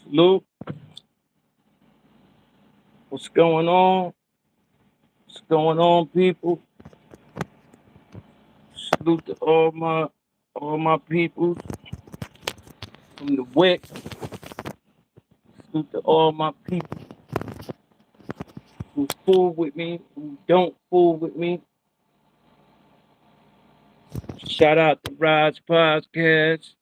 Luke, what's going on? What's going on, people? Salute to all my people from the WIC. Salute to all my people who fool with me, who don't fool with me. Shout out to Rise Podcast.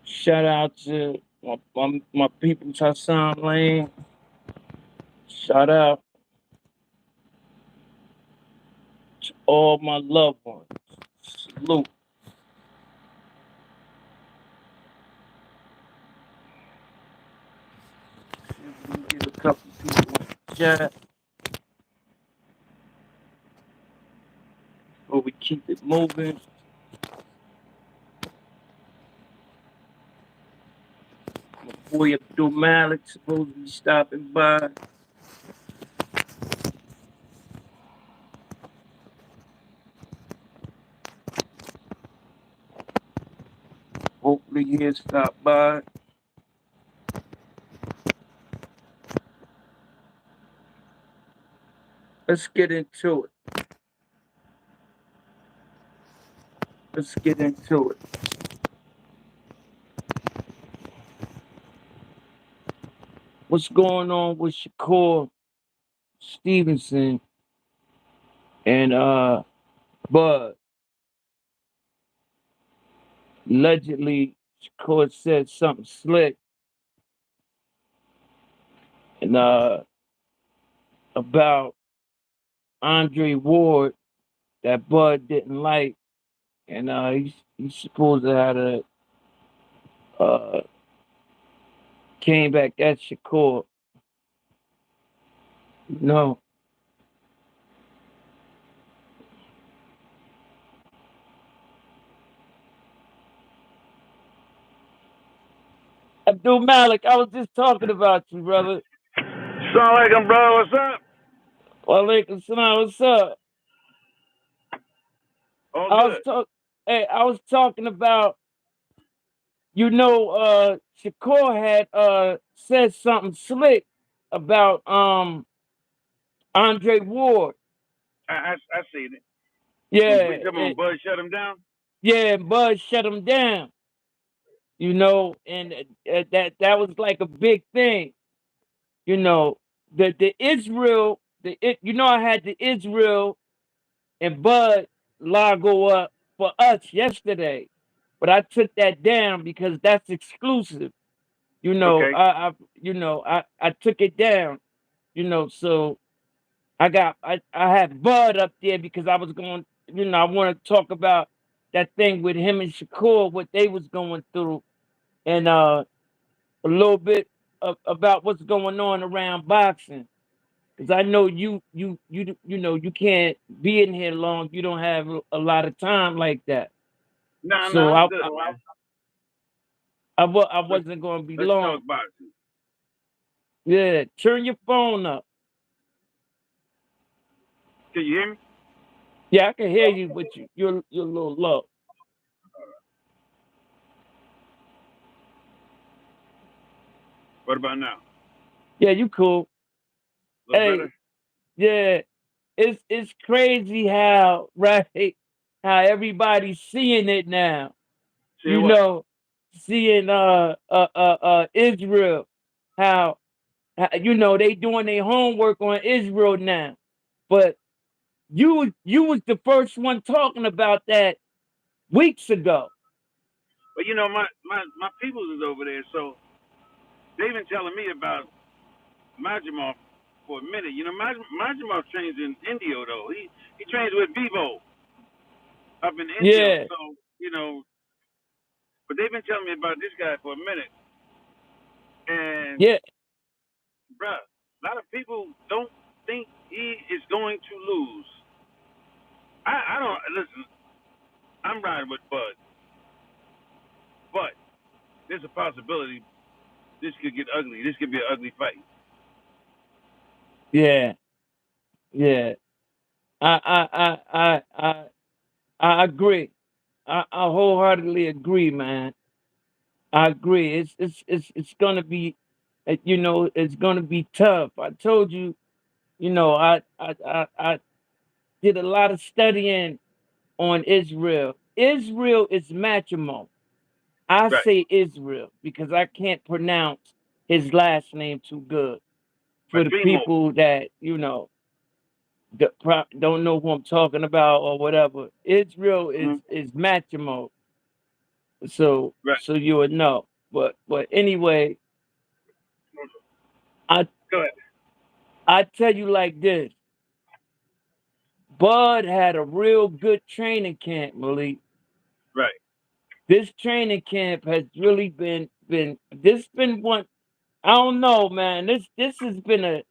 Shout out to my people, Hassan Lane. Shout out to all my loved ones. Salute. We get a couple people in the chat before we keep it moving. My boy Malik supposed to be stopping by. Hopefully he'll stop by. Let's get into it. Let's get into it. What's going on with Shakur Stevenson and Bud? Allegedly, Shakur said something slick and about Andre Ward that Bud didn't like, and he's supposed to have came back at Shakur. No, Abdul Malik, I was just talking about you, brother. Assalamu alaikum, bro. What's up? Walaikum salam, what's up? All I was good. talk Hey, I was talking about, Shakur had said something slick about Andre Ward. I seen it. We Yeah, talking about Bud shut him down? yeah, Bud shut him down, and that was like a big thing, you know. The Israel, I had the Israel and Bud logo up for us yesterday, but I took that down because that's exclusive. You know, Okay. I took it down. So I had Bud up there because I was going. I want to talk about that thing with him and Shakur, what they was going through, and a little bit about what's going on around boxing. Because I know you can't be in here long. You don't have a lot of time like that. Nah, So I'm I good, I, man. I Let's wasn't going to be let's long. talk boxing. Yeah, turn your phone up. Can you hear me? Yeah, I can hear you, but you're a little low. What about now? Yeah, you cool. A little Hey, better? yeah, it's crazy how right how everybody's seeing it now. Say You what? know, seeing Israel, how they doing their homework on Israel now. But you was the first one talking about that weeks ago. But my peoples is over there, so they've been telling me about Majimov for a minute. Majimov trains in India though. He trains with Vivo up in India. Yeah, So but they've been telling me about this guy for a minute, and yeah, bruh, a lot of people don't think he is going to lose. I don't listen. I'm riding with Bud, but there's a possibility this could get ugly. This could be an ugly fight. yeah, yeah. I agree. I wholeheartedly agree, man. I agree. It's gonna be, it's gonna be tough. I told you, I did a lot of studying on Israel. Israel is matrimony. I Right. say Israel because I can't pronounce his last name too good. Right. For the Three more. people that don't know who I'm talking about or whatever, Israel Mm-hmm. is matrimony. Right. So you would know. But anyway, I Go ahead. I tell you like this. Bud had a real good training camp, Malik. Right. This training camp has really been this been one. I don't know, man. This has been a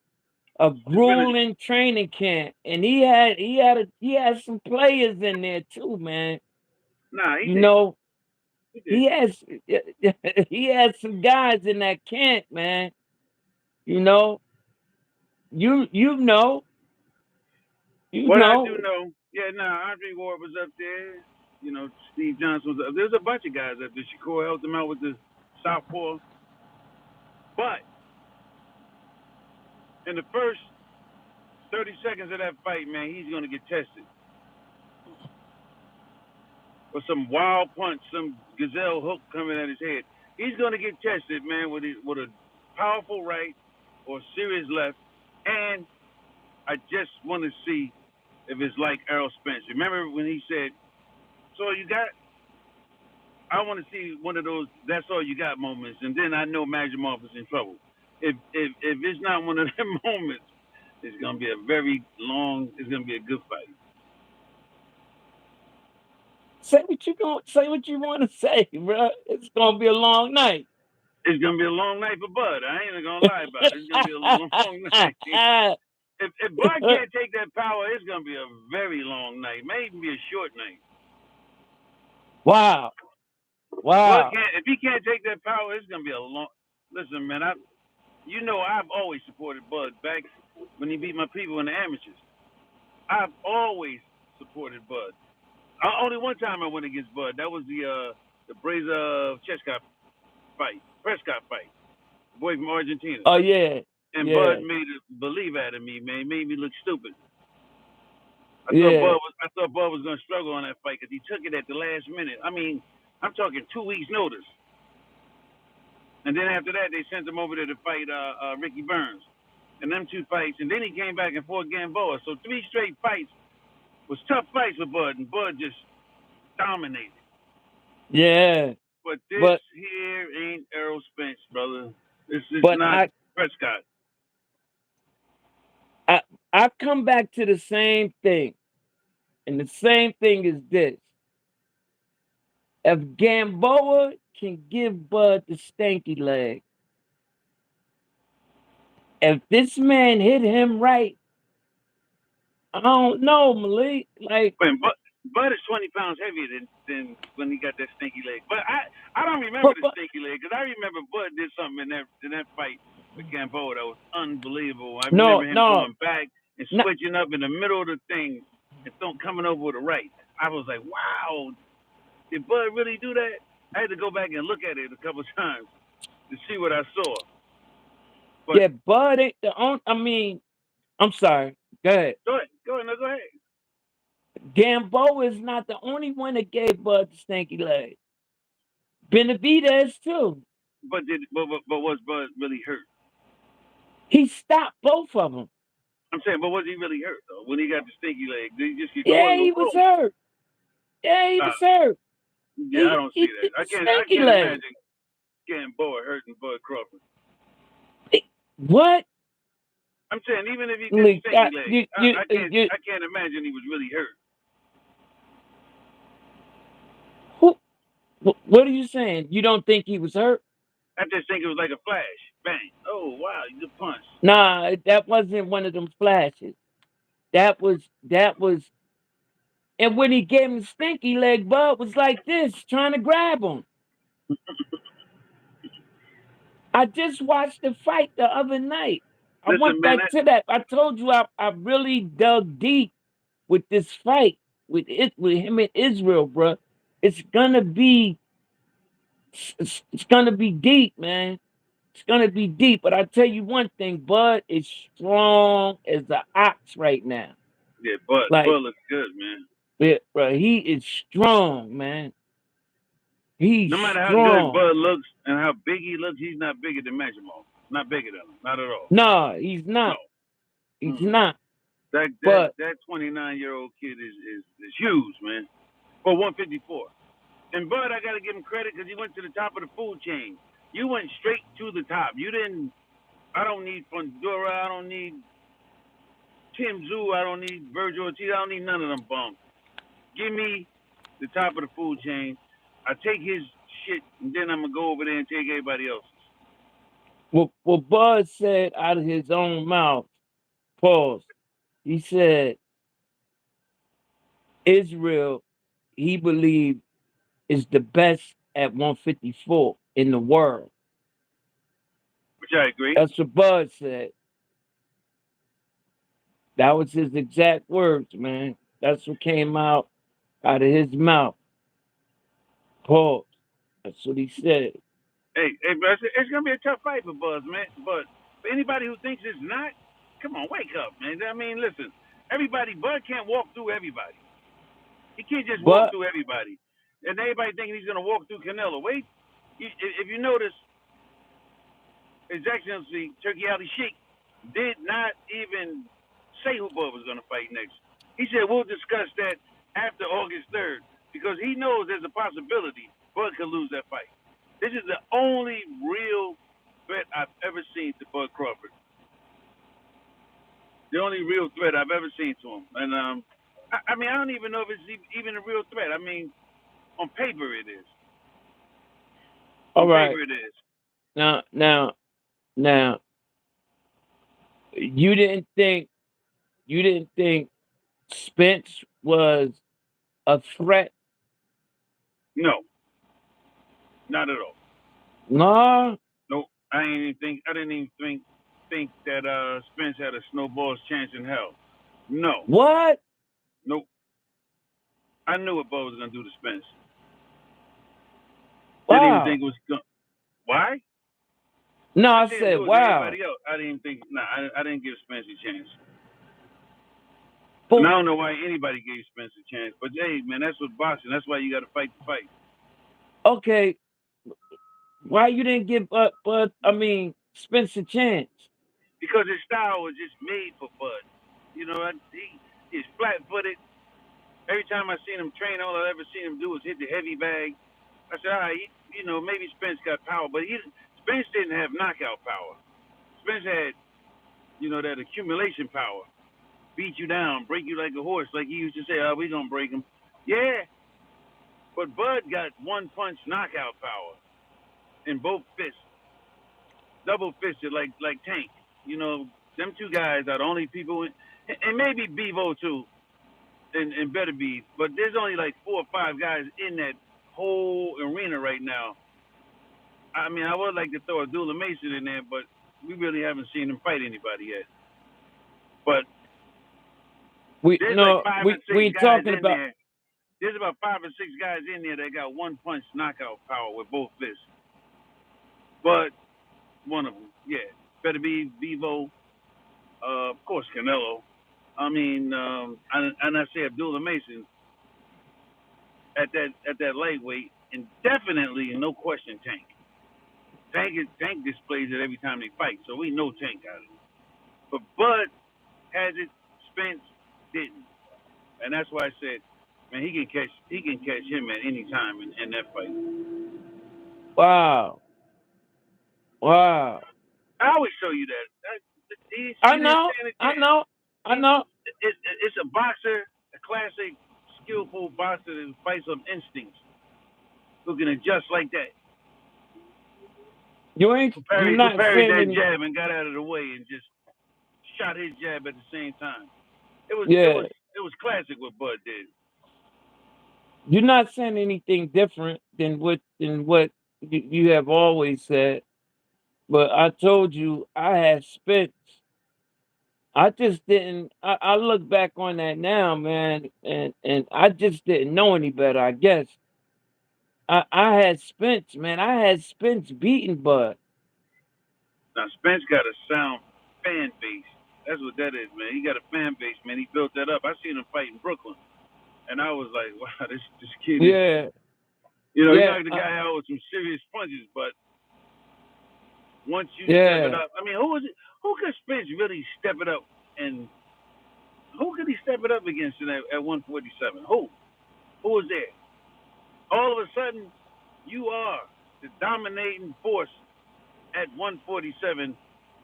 It's been a grueling training camp, and he had some players in there too, man. nah. He You did. know, He did. he has he had some guys in that camp, man. You know, you know, you What I do know. know, yeah, nah. Andre Ward was up there. You know, Steve Johnson was up. There's a bunch of guys up there. Shakur helped him out with the southpaw. But in the first 30 seconds of that fight, man, he's gonna get tested for some wild punch, some gazelle hook coming at his head. He's gonna get tested, man, with a powerful right or serious left. And I just want to see if it's like Errol Spence. Remember when he said, "So you got?" I want to see one of those "that's all you got" moments, and then I know Magimov is in trouble. If it's not one of them moments, it's gonna be a very long. It's gonna be a good fight. Say what you want to say, bro. It's gonna be a long night. It's gonna be a long night for Bud. I ain't gonna lie about it. It's gonna be a long night. If Bud can't take that power, it's gonna be a very long night. Maybe be a short night. Wow, Bud wow. can't. If he can't take that power, it's gonna be a long. Listen, man. I've always supported Bud back when he beat my people in the amateurs. I've always supported Bud. Only one time I went against Bud. That was the Braza Prescott fight, the boy from Argentina. Oh yeah, And Bud yeah, made it believe out of me, man. He made me look stupid. yeah. I thought Bud was gonna struggle on that fight because he took it at the last minute. I mean, I'm talking 2 weeks notice. And then after that, they sent him over there to fight Ricky Burns. And them two fights, and then he came back and fought Gamboa. So 3 straight fights was tough fights for Bud, and Bud just dominated. Yeah, But this but here ain't Errol Spence, brother. This is but not Prescott. I I come back to the same thing, and the same thing is this: if Gamboa can give Bud the stanky leg, if this man hit him right, I don't know, Malik. Like, When Bud is 20 pounds heavier than when he got that stinky leg. But I don't remember but the but stinky leg because I remember Bud did something in that fight with Gamboa that was unbelievable. I remember no, him no, going back and no. switching up in the middle of the thing and coming over with the right. I was like, wow, did Bud really do that? I had to go back and look at it a couple of times to see what I saw. But Yeah, Bud ain't the only. I mean, I'm sorry. Go ahead. go ahead, no, go ahead. Gamboa is not the only one that gave Bud the stanky leg. Benavidez too. But was Bud really hurt? He stopped both of them. I'm saying, but was he really hurt though? When he got the stinky leg, did he just get caught Yeah, and go he was boom? hurt. Yeah, he Uh, was hurt. yeah, I don't see He that. did I the can't I stanky can't leg. imagine getting Boa hurting Bud Crawford. What? I'm saying even if he did the Like stinky that? leg, I can't imagine he was really hurt. Who? What are you saying? You don't think he was hurt? I just think it was like a flash, bang. Oh wow, you just punched. Nah, that wasn't one of them flashes. That was. And when he gave him stinky leg, Bud was like this, trying to grab him. I just watched the fight the other night. I Listen, went man, back to that. I told you I really dug deep with this fight. with him in Israel, bro. It's gonna be it's gonna be deep, man. It's gonna be deep. But I tell you one thing, Bud is strong as the ox right now. Yeah, Bud Like, looks good, man. yeah, bro, he is strong, man. He's No matter how good strong. Bud looks and how big he looks, he's not bigger than Majimo. Not bigger than him. Not at all. No, he's No. not. He's Mm-mm. not. That that But that 29-year-old kid is huge, man. For 154. And Bud, I gotta give him credit because he went to the top of the food chain. You went straight to the top. You didn't. I don't need Fundura. I don't need Tim Zoo. I don't need Virgil Ortiz. I don't need none of them bums. Give me the top of the food chain. I take his shit, and then I'm gonna go over there and take everybody else's. what Bud said out of his own mouth, pause. He said Israel, he believed, is the best at 154 in the world. Which I agree. That's what Bud said. That was his exact words, man. That's what came out of his mouth. Pause. That's what he said. Hey, bro, it's gonna be a tough fight for Buzz, man. But for anybody who thinks it's not, come on, wake up, man. I mean, listen, everybody, Bud can't walk through everybody. He can't just walk But through everybody. And everybody thinking he's gonna walk through Canelo. Wait, if you notice, His Excellency Turkey Ali Sheik did not even say who Bud was gonna fight next. He said we'll discuss that after August 3rd because he knows there's a possibility Bud could lose that fight. This is the only real threat I've ever seen to Bud Crawford. The only real threat I've ever seen to him. And I mean, I don't even know if it's even a real threat. I mean, on paper it is. all On right. paper it is. Now, you didn't think Spence was a threat? No, not at all. No. No, I ain't even think. I didn't even think that Spence had a snowball's chance in hell. No, What? nope. I knew what Bud was gonna do to Spence. Didn't even Wow. think it was gonna. Why? No, I I said said it was wow. everybody else. I didn't even think. Nah, I didn't give Spence a chance. And But I don't know why anybody gave Spence a chance. But hey, man, that's what boxing. That's why you got to fight the fight. okay, why you didn't give Spence a chance? Because his style was just made for Bud. You know, he's flat-footed. Every time I seen him train, all I ever seen him do was hit the heavy bag. I said, all right, maybe Spence got power, but Spence didn't have knockout power. Spence had, that accumulation power. Beat you down, break you like a horse, like he used to say, oh, we gonna break him. Yeah, but Bud got one punch knockout power in both fists, double fisted like Tank. Them two guys are the only people, and maybe Bevo too, and Better Be, but there's only like 4 or 5 guys in that whole arena right now. I mean, I would like to throw a Dula Mason in there, but we really haven't seen him fight anybody yet. But We there's like no, 5 or we 6 we ain't guys talking in about. there. There's about 5 or 6 guys in there that got one punch knockout power with both fists. But one of them, yeah, Better Be Bevo, of course Canelo. I mean, and I say Abdullah Mason at that lightweight, and definitely no question Tank. Tank displays it every time they fight, so we know Tank got it. But Bud has it, Spence didn't, and that's why I said, man, he can catch him at any time in that fight. Wow, wow. I always show you that. You I see this know, stand a I chance? know, I He, know. it's a boxer, a classic, skillful boxer that fights on instincts, who can adjust like that. You're Who not parried saying that any. jab and got out of the way and just shot his jab at the same time. It was it Yeah, was it was classic what Bud did. you're not saying anything different than what you have always said. But I told you I just didn't. I look back on that now, man, and I just didn't know any better. I guess I had Spence, man. I had Spence beating Bud. Now Spence got a sound fan base. That's what that is, man. He got a fan base, man. He built that up. I seen him fight in Brooklyn, and I was like, wow, this kid is, Yeah, he yeah, knocked the guy out with some serious punches. But once you step it yeah. up, I mean, who was it? Who could Spence really step it up, and who could he step it up against at 147? Who was there? All of a sudden, you are the dominating force at 147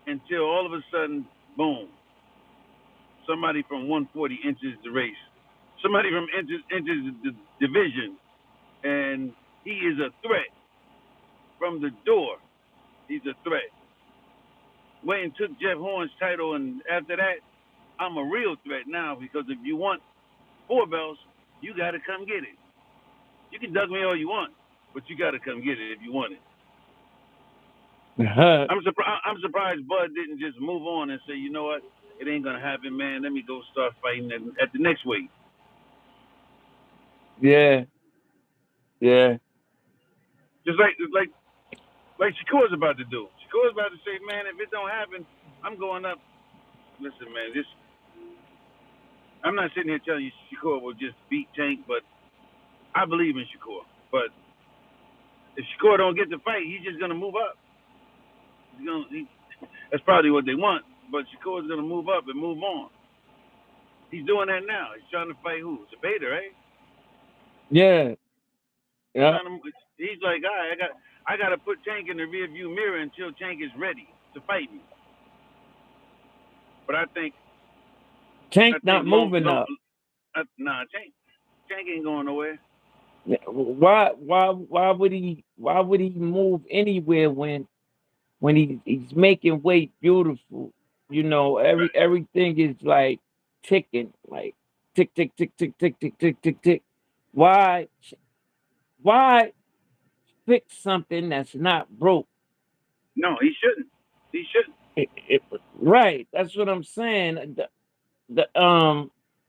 until all of a sudden, boom, somebody from 140 enters the race. Somebody from enters the division, and he is a threat from the door. He's a threat. Went and took Jeff Horn's title, and after that, I'm a real threat now because if you want four belts, you got to come get it. You can dug me all you want, but you got to come get it if you want it. I'm surprised Bud didn't just move on and say, you know what, it ain't gonna happen, man. Let me go start fighting at the next weight. Yeah, yeah, Just like Shakur's about to do. Shakur's about to say, man, if it don't happen, I'm going up. Listen, man, this I'm not sitting here telling you Shakur will just beat Tank, but I believe in Shakur. But if Shakur don't get the fight, he's just gonna move up. That's probably what they want. But Shakur's gonna move up and move on. He's doing that now. He's trying to fight who? Zabeda, right? yeah, He's yeah. trying to. He's like, all right, I got to put Tank in the rearview mirror until Tank is ready to fight me. But Tank I think not moving up. nah, Tank ain't going nowhere. Why would he? Why would he move anywhere when he's making weight beautiful? You know, Right. everything is like ticking, like tick tick tick tick tick tick tick tick tick. Why why fix something that's not broke? No, he shouldn't. He shouldn't. Right, that's what I'm saying. The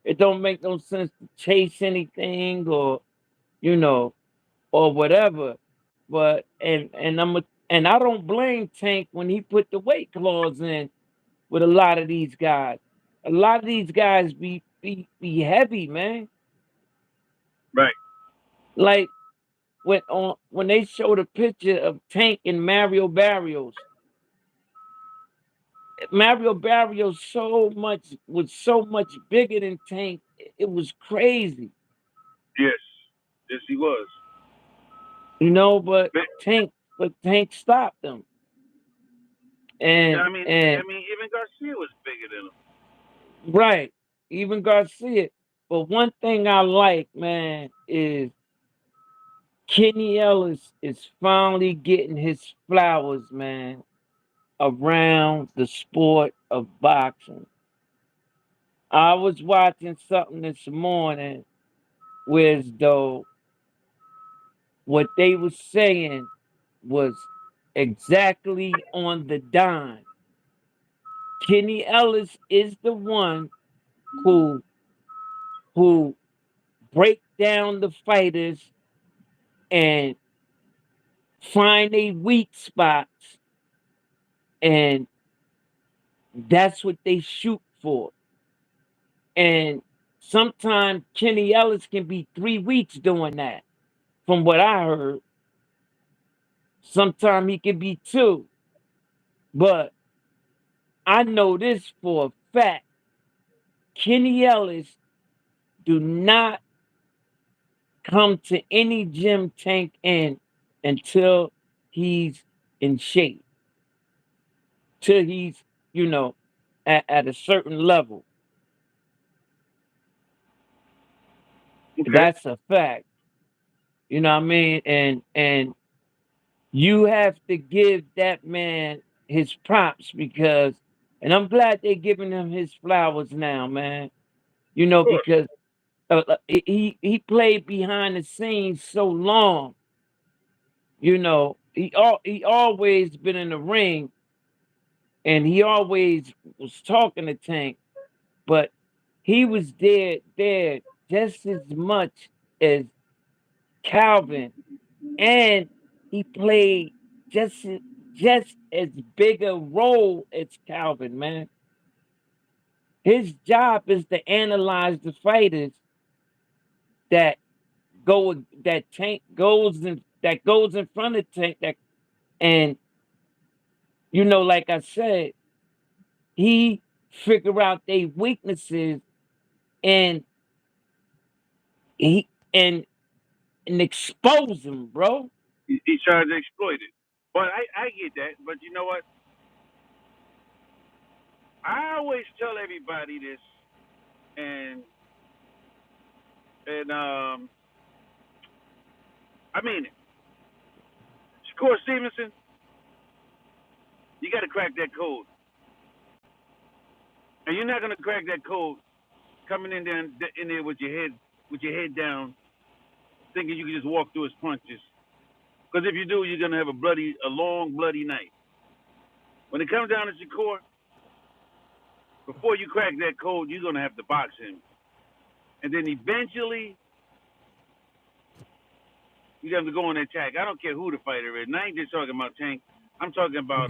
it don't make no sense to chase anything or you know or whatever. But and I don't blame Tank when he put the weight clause in with a lot of these guys. A lot of these guys be heavy, man. Right. Like when they showed a picture of Tank and Mario Barrios, Mario Barrios so much bigger than Tank. It was crazy, Yes. Yes, he was. you know. But, But Tank stopped him, I and mean, and even Garcia was bigger than him. right, even Garcia. But one thing I like, man, is Kenny Ellis is finally getting his flowers, man, around the sport of boxing. I was watching something this morning where as though what they were saying was exactly on the dime. Kenny Ellis is the one who who break down the fighters and find a weak spots, and that's what they shoot for. And sometimes Kenny Ellis can be 3 weeks doing that, from what I heard. Sometimes he can be two. But I know this for a fact. Kenny Ellis do not come to any gym Tank in until he's in shape, till he's, you know, at a certain level. Okay. That's a fact. You know what I mean? And you have to give that man his props because and I'm glad they're giving him his flowers now, man. You Of know, course. because he played behind the scenes so long. You know, he always been in the ring, and he always was talking to Tank, but he was there just as much as Calvin, and he played just just as big a role as Calvin, man. His job is to analyze the fighters that that Tank goes in front of Tank, that and like I said, he figure out their weaknesses, and he and expose them, bro. He tries to exploit it. But I get that. But you know what? I always tell everybody this, and and I mean it. Shakur Stevenson, you got to crack that code, and you're not gonna crack that code coming in there with your head down, thinking you can just walk through his punches. Because if you do, you're gonna have a long, bloody night. When it comes down to Shakur, before you crack that code, you're gonna have to box him, and then eventually you have to go on attack. I don't care who the fighter is. And I ain't just talking about Tank. I'm talking about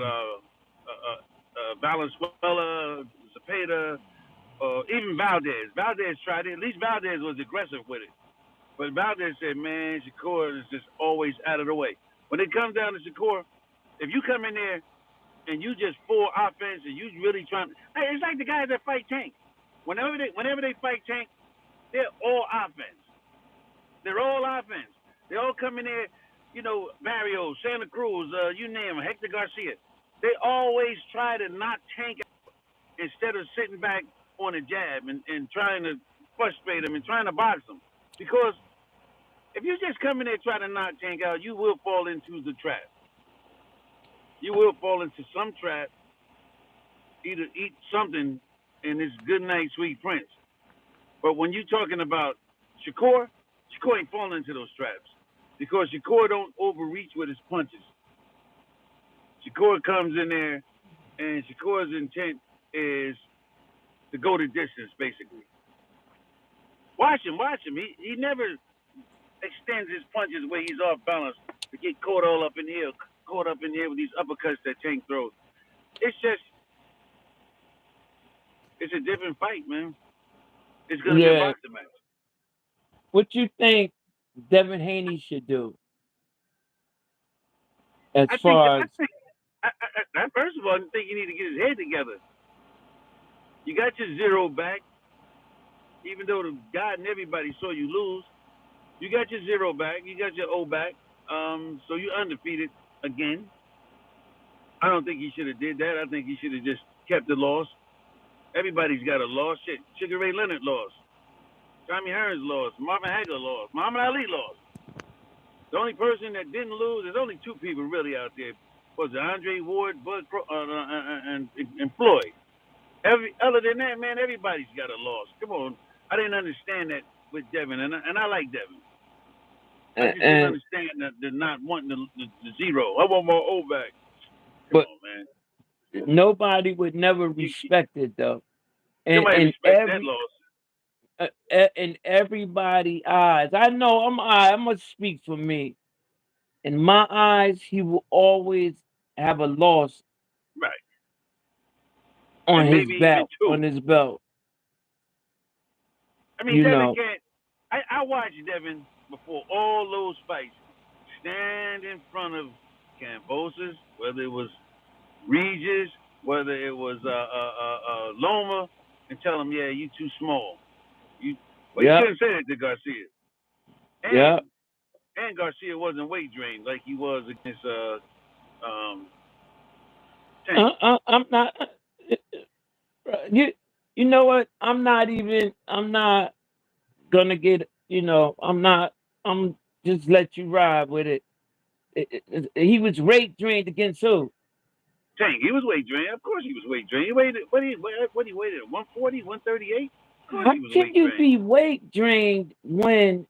Valenzuela, Zepeda, even Valdez. Valdez tried it. At least Valdez was aggressive with it. But Valdez said, man, Shakur is just always out of the way. When it comes down to Shakur, if you come in there and you just full offense and you really trying, hey, it's like the guys that fight Tank. Whenever they fight Tank, they're all offense. They're all offense. They all come in there, Barrios, Santa Cruz, you name them, Hector Garcia. They always try to knock Tank out instead of sitting back on a jab and trying to frustrate him and trying to box him. Because if you just come in there trying to knock Tank out, you will fall into the trap. You will fall into some trap, either eat something in this good night, sweet prince. But when you're talking about Shakur, Shakur ain't falling into those traps because Shakur don't overreach with his punches. Shakur comes in there, and Shakur's intent is to go the distance, basically. Watch him. He never extends his punches where he's off balance to get caught up in here with these uppercuts that Tank throws. It's just, it's a different fight, man. It's gonna be a Yeah. boxing match. What you think Devin Haney should do as I think, far I as think, first of all, I think you need to get his head together. You got your zero back, even though the God and everybody saw you lose. You got your zero back. You got your O back. So you're undefeated again. I don't think he should have did that. I think he should have just kept the loss. Everybody's got a loss. Shit, Sugar Ray Leonard lost. Tommy Hearns lost. Marvin Hagler lost. Muhammad Ali lost. The only person that didn't lose, there's only two people really out there. Was it Andre Ward, and Floyd? Other than that, man, everybody's got a loss. Come on, I didn't understand that with Devin, and I like Devin. I just didn't and understand the not wanting the zero. I want my O back. Come but on, man. nobody would never You, respect it though. And nobody and respects that loss. in everybody eyes, I must speak for me. In my eyes, he will always have a loss Right. on And his maybe even belt. two. On his belt, I mean, you Devin know. can't. I watched Devin before all those fights stand in front of Cambosis, whether it was Regis, whether it was Loma, and tell him, yeah, you too small. You Well, you Yep, couldn't say that to Garcia, yep. and Garcia wasn't weight drained like he was against um, Tank. I'm not. You you know what? I'm not even. I'm not gonna get. I'm not. I'm just let you ride with it. He was rape drained against who? Tank, he was weight drained. Of course, he was weight drained. He weighed what he weighed at 140, 138. Of course, How he was can weight you drained. be weight drained when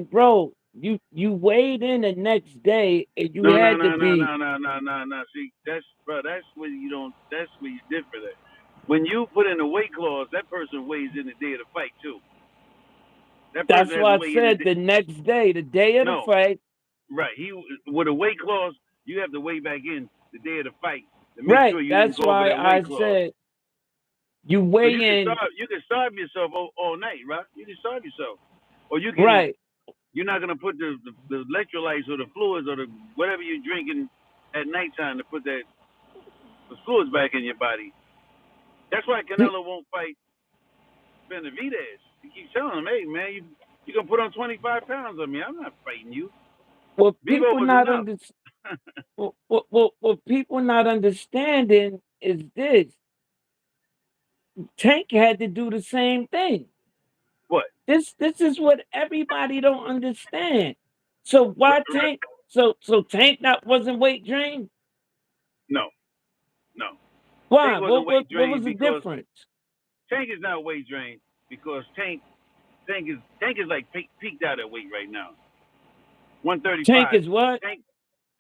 bro? you weighed in the next day and you No, no, had to no, no, be. no, no, no, no, no. See, that's bro. That's where you don't. That's where you different at. When you put in a weight clause, that person weighs in the day of the fight too. That person That's has to why I weigh in the said day. the next day, the day of the No, fight. right. He with a weight clause, you have to weigh back in the day of the fight to make Right. sure you didn't That's go over why that weight I clause. said you Because weigh in. you can starve yourself all night, right? You can starve yourself, or you can. Right. You're not gonna put the electrolytes or the fluids or the whatever you're drinking at nighttime to put that the fluids back in your body. That's why Canelo won't fight Benavidez. He keeps telling him, "Hey man, you gonna put on 25 pounds on me? I'm not fighting you. What Vivo people was not enough." under what people not understanding is this. Tank had to do the same thing. What? This is what everybody don't understand. So why Tank? So Tank not wasn't weight drained. No, no. Why? Tank wasn't weight What drained was the because difference? Tank is not weight drained because Tank is like peaked out at weight right now. Tank 135. is what? Tank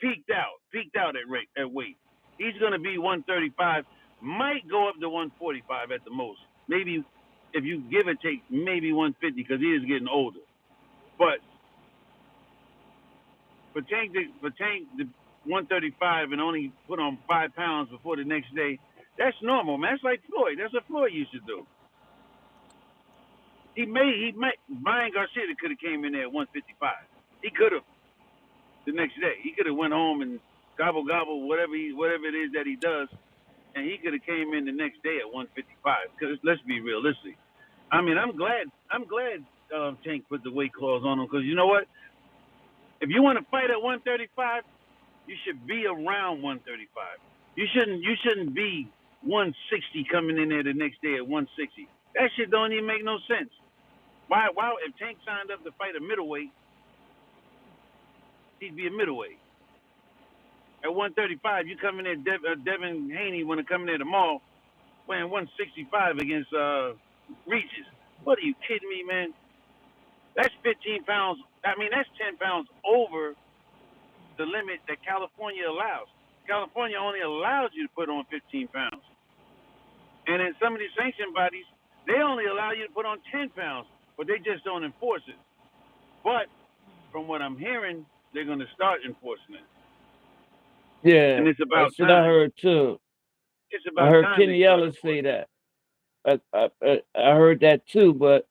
peaked out at weight. He's gonna be 135. Might go up to 145 at the most. Maybe if you give or take, maybe 150 because he is getting older. But for Tank the 135 and only put on 5 pounds before the next day, that's normal, man. That's like Floyd. That's what Floyd used to do. He may Brian Garcia could have came in there at 155. He could have the next day. He could have went home and gobble whatever it is that he does, and he could have came in the next day at 155. Because let's be realistic. I mean, I'm glad Tank put the weight clause on him because you know what? If you want to fight at 135, you should be around 135. You shouldn't be 160 coming in there the next day at 160. That shit don't even make no sense. Why if Tank signed up to fight a middleweight, he'd be a middleweight. At 135, you come in there, Devin Haney want to come in there tomorrow, weighing 165 against Regis. What are you kidding me, man? That's 15 pounds. I mean, that's 10 pounds over the limit that California allows. California only allows you to put on 15 pounds. And in some of these sanctioned bodies, they only allow you to put on 10 pounds, but they just don't enforce it. But from what I'm hearing, they're going to start enforcing it. Yeah, And it's about that's what I time. heard too. It's I about heard time they Kenny start Ellis say enforcing it. that. I heard that too, but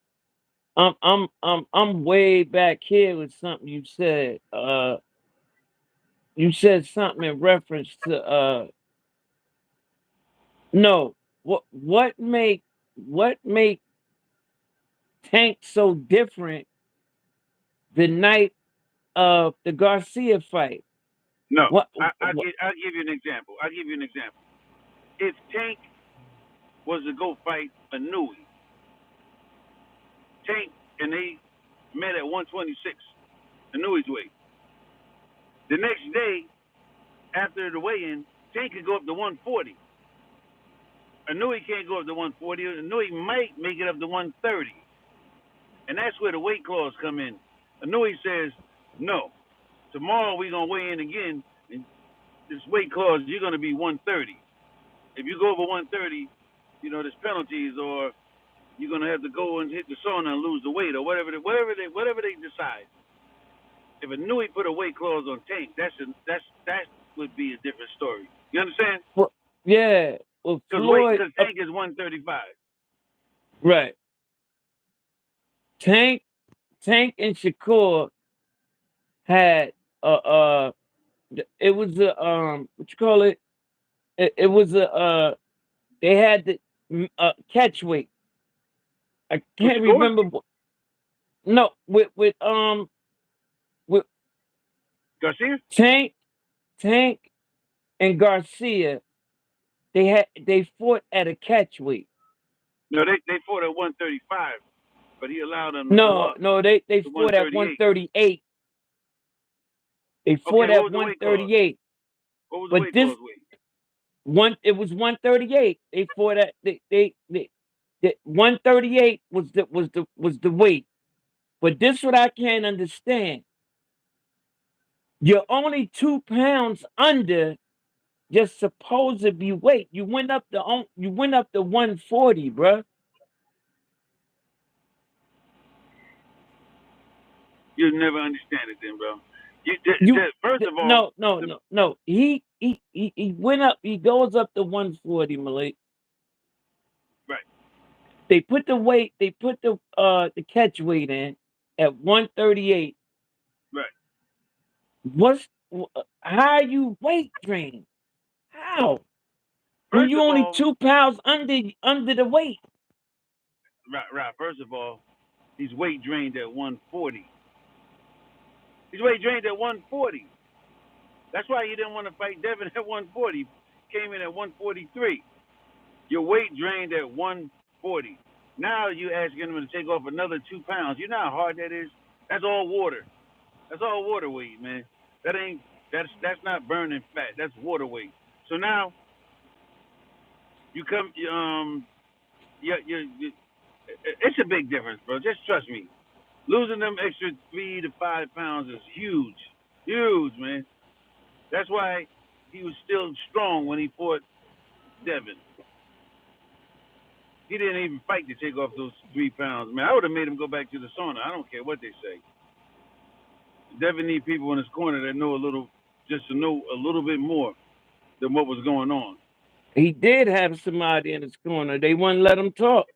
I'm way back here with something you said. You said something in reference to no. What make Tank so different the night of the Garcia fight? No, What I'll give you an example. I'll give you an example. If Tank was to go fight a Nui, Tank and they met at 126, a Nui's weight. The next day, after the weigh-in, Tank could go up to 140. A Nui can't go up to 140. A Nui might make it up to 130. And that's where the weight clause come in. A Nui says, no, tomorrow we're going to weigh in again, and this weight clause, you're going to be 130. If you go over 130, there's penalties, or you're going to have to go and hit the sauna and lose the weight, or whatever they decide. If a Nui put a weight clause on Tank, that would be a different story. You understand? Well, yeah. Well, Floyd, Because Tank is 135. right. Tank, Tank, and Shakur had it was a what you call it? It was a they had the catch weight. I What's can't your score? remember. No, with Garcia? Tank, Tank, and Garcia, they fought at a catch weight. No, they fought at 135, but he allowed them to go No, up no, they to fought at 138. 138. They Okay, fought what at was the weight clause? 138. What was the But weight this clause weight? one, it was 138. They fought at the 138 was the weight. But this what I can't understand. You're only 2 pounds under your supposed to be weight. You went up to 140, bruh. You'll never understand it then, bro. You First of all, no, no, the, no, no. He went up. He goes up to 140, Malik. right, They put the weight. They put the catch weight in at 138. right. How you weight train? How when First you of only all, 2 pounds under the weight? right. First of all, he's weight drained at 140. He's weight drained at 140. That's why you didn't want to fight Devin at 140. Came in at 143. Your weight drained at 140. Now you asking him to take off another 2 pounds. You know how hard that is? That's all water. That's all water weight, man. That ain't that's not burning fat. That's water weight. So now you come you it's a big difference, bro. Just trust me. Losing them extra 3 to 5 pounds is huge. Huge, man. That's why he was still strong when he fought Devin. He didn't even fight to take off those 3 pounds. Man, I would have made him go back to the sauna. I don't care what they say. Devin need people in his corner that know a little, just to know a little bit more than what was going on. He did have somebody in his corner. They wouldn't let him talk.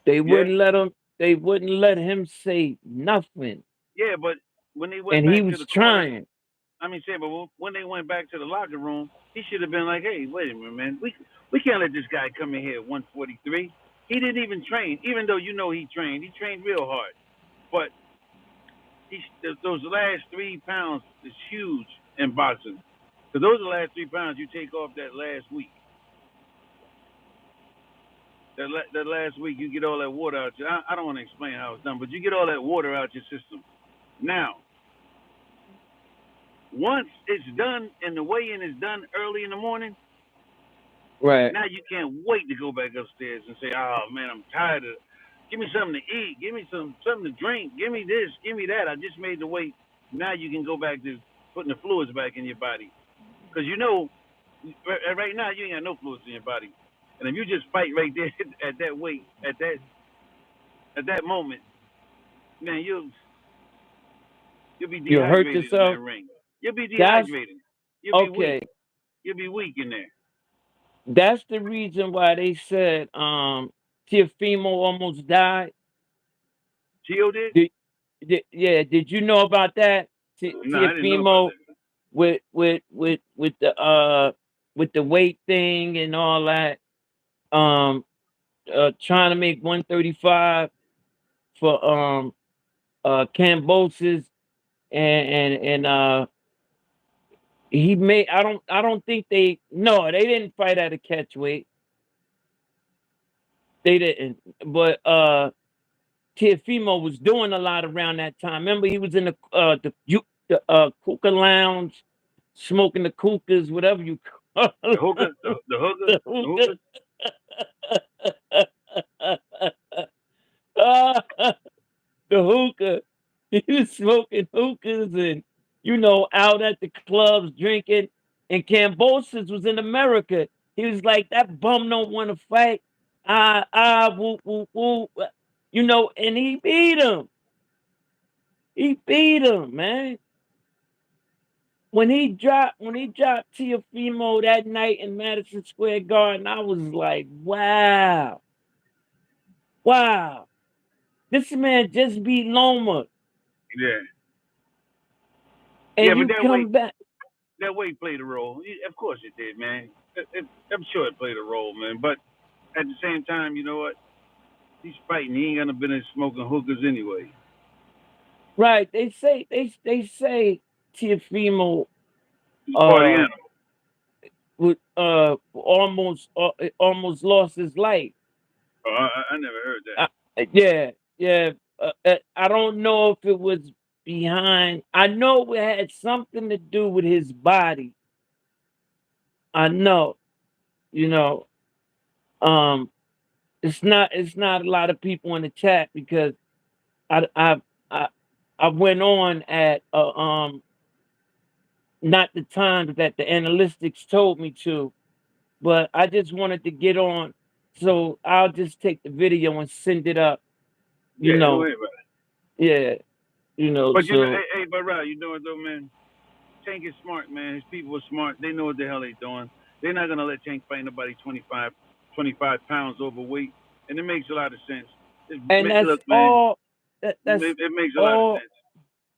They Yeah, wouldn't let him. They wouldn't let him say nothing. yeah, but when they went And he back to was the corner, trying. I mean, say, but when they went back to the locker room, he should have been like, "Hey, wait a minute, man. We can't let this guy come in here at 143. He didn't even train, even though you know he trained. He trained real hard, but those last 3 pounds is huge in boxing. Because those are the last 3 pounds you take off that last week. That last week you get all that water out. I don't want to explain how it's done, but you get all that water out your system. Now, once it's done and the weigh-in is done early in the morning, Right. now you can't wait to go back upstairs and say, "Oh man, I'm tired of. Give me something to eat. Give me something to drink. Give me this. Give me that. I just made the weight. Now you can go back to putting the fluids back in your body because you know right now you ain't got no fluids in your body, and if you just fight right there at that weight at that moment, man, you'll be You hurt dehydrated in yourself. that ring. You'll be That's dehydrated. You'll be weak. okay. You'll be weak in there. That's the reason why they said Tiafimo almost died. Tio did? Yeah, did you know about that? No, I didn't know about Tiafimo that. with the weight thing and all that. Um, trying to make 135 for Cambosis and he made. I don't think they. No, they didn't fight at a catch weight. They didn't. But Tiafimo was doing a lot around that time. Remember, he was in the Kuka Lounge, smoking the Kukas, whatever you call The it. hookah, the hookah, The the hookah. hookah. the hookah. He was smoking hookahs and out at the clubs drinking. And Cambosis was in America. He was like, that bum don't want to fight. Woo, woo, woo. And he beat him. He beat him, man. When he dropped Tiafimo that night in Madison Square Garden, I was like, wow, wow. This man just beat Loma, Yeah, yeah, and but you come back. that weight played a role. Of course it did, man. I'm sure it played a role, man. But at the same time, you know what? He's fighting. He ain't gonna been smoking hookahs anyway. Right? They say Tiafimo He's a party uh animal. almost lost his life. Oh, I never heard that. Uh, yeah, yeah. I don't know if it was behind. I know it had something to do with his body. I know, you know. Um, it's not a lot of people in the chat because I I I, I went on at not the time that the analytics told me to, but I just wanted to get on. So I'll just take the video and send it up, you Yeah, don't know. worry about it. Yeah, But you know, so hey, but Rod, you know what though, man? Tank is smart, man. His people are smart. They know what the hell they're doing. They're not gonna let Tank fight nobody 25 pounds overweight, and it makes a lot of sense. and that's Look, man, all that's it makes a lot of all sense.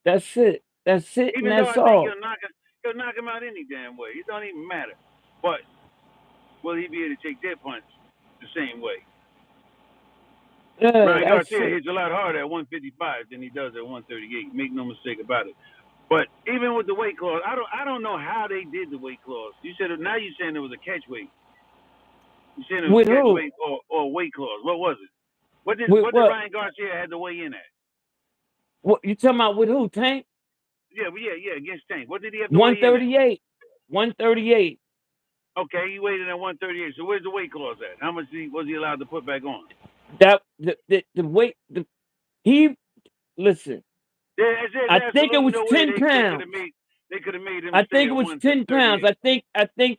that's it. That's it and Even though that's I think all. he'll knock him out any damn way. It don't even matter. But will he be able to take that punch the same way? Yeah, Ryan that's Garcia it. hits a lot harder at 155 than he does at 138. Make no mistake about it. But even with the weight class, I don't know how they did the weight class. You said now you're saying it was a catch weight. You saying it was With catch who? weight or weight class. What was it? With What did what? Ryan Garcia had to weigh in at? What you talking about with who? Tank? Yeah, against Tank. What did he have to weigh in at? 138. 138. Okay, he weighed in at 138. So where's the weight class at? How much was he allowed to put back on? That the weight he listen. There's I think it absolutely was no way 10 pounds. they could have made him I stay think it at was 10 pounds. 138.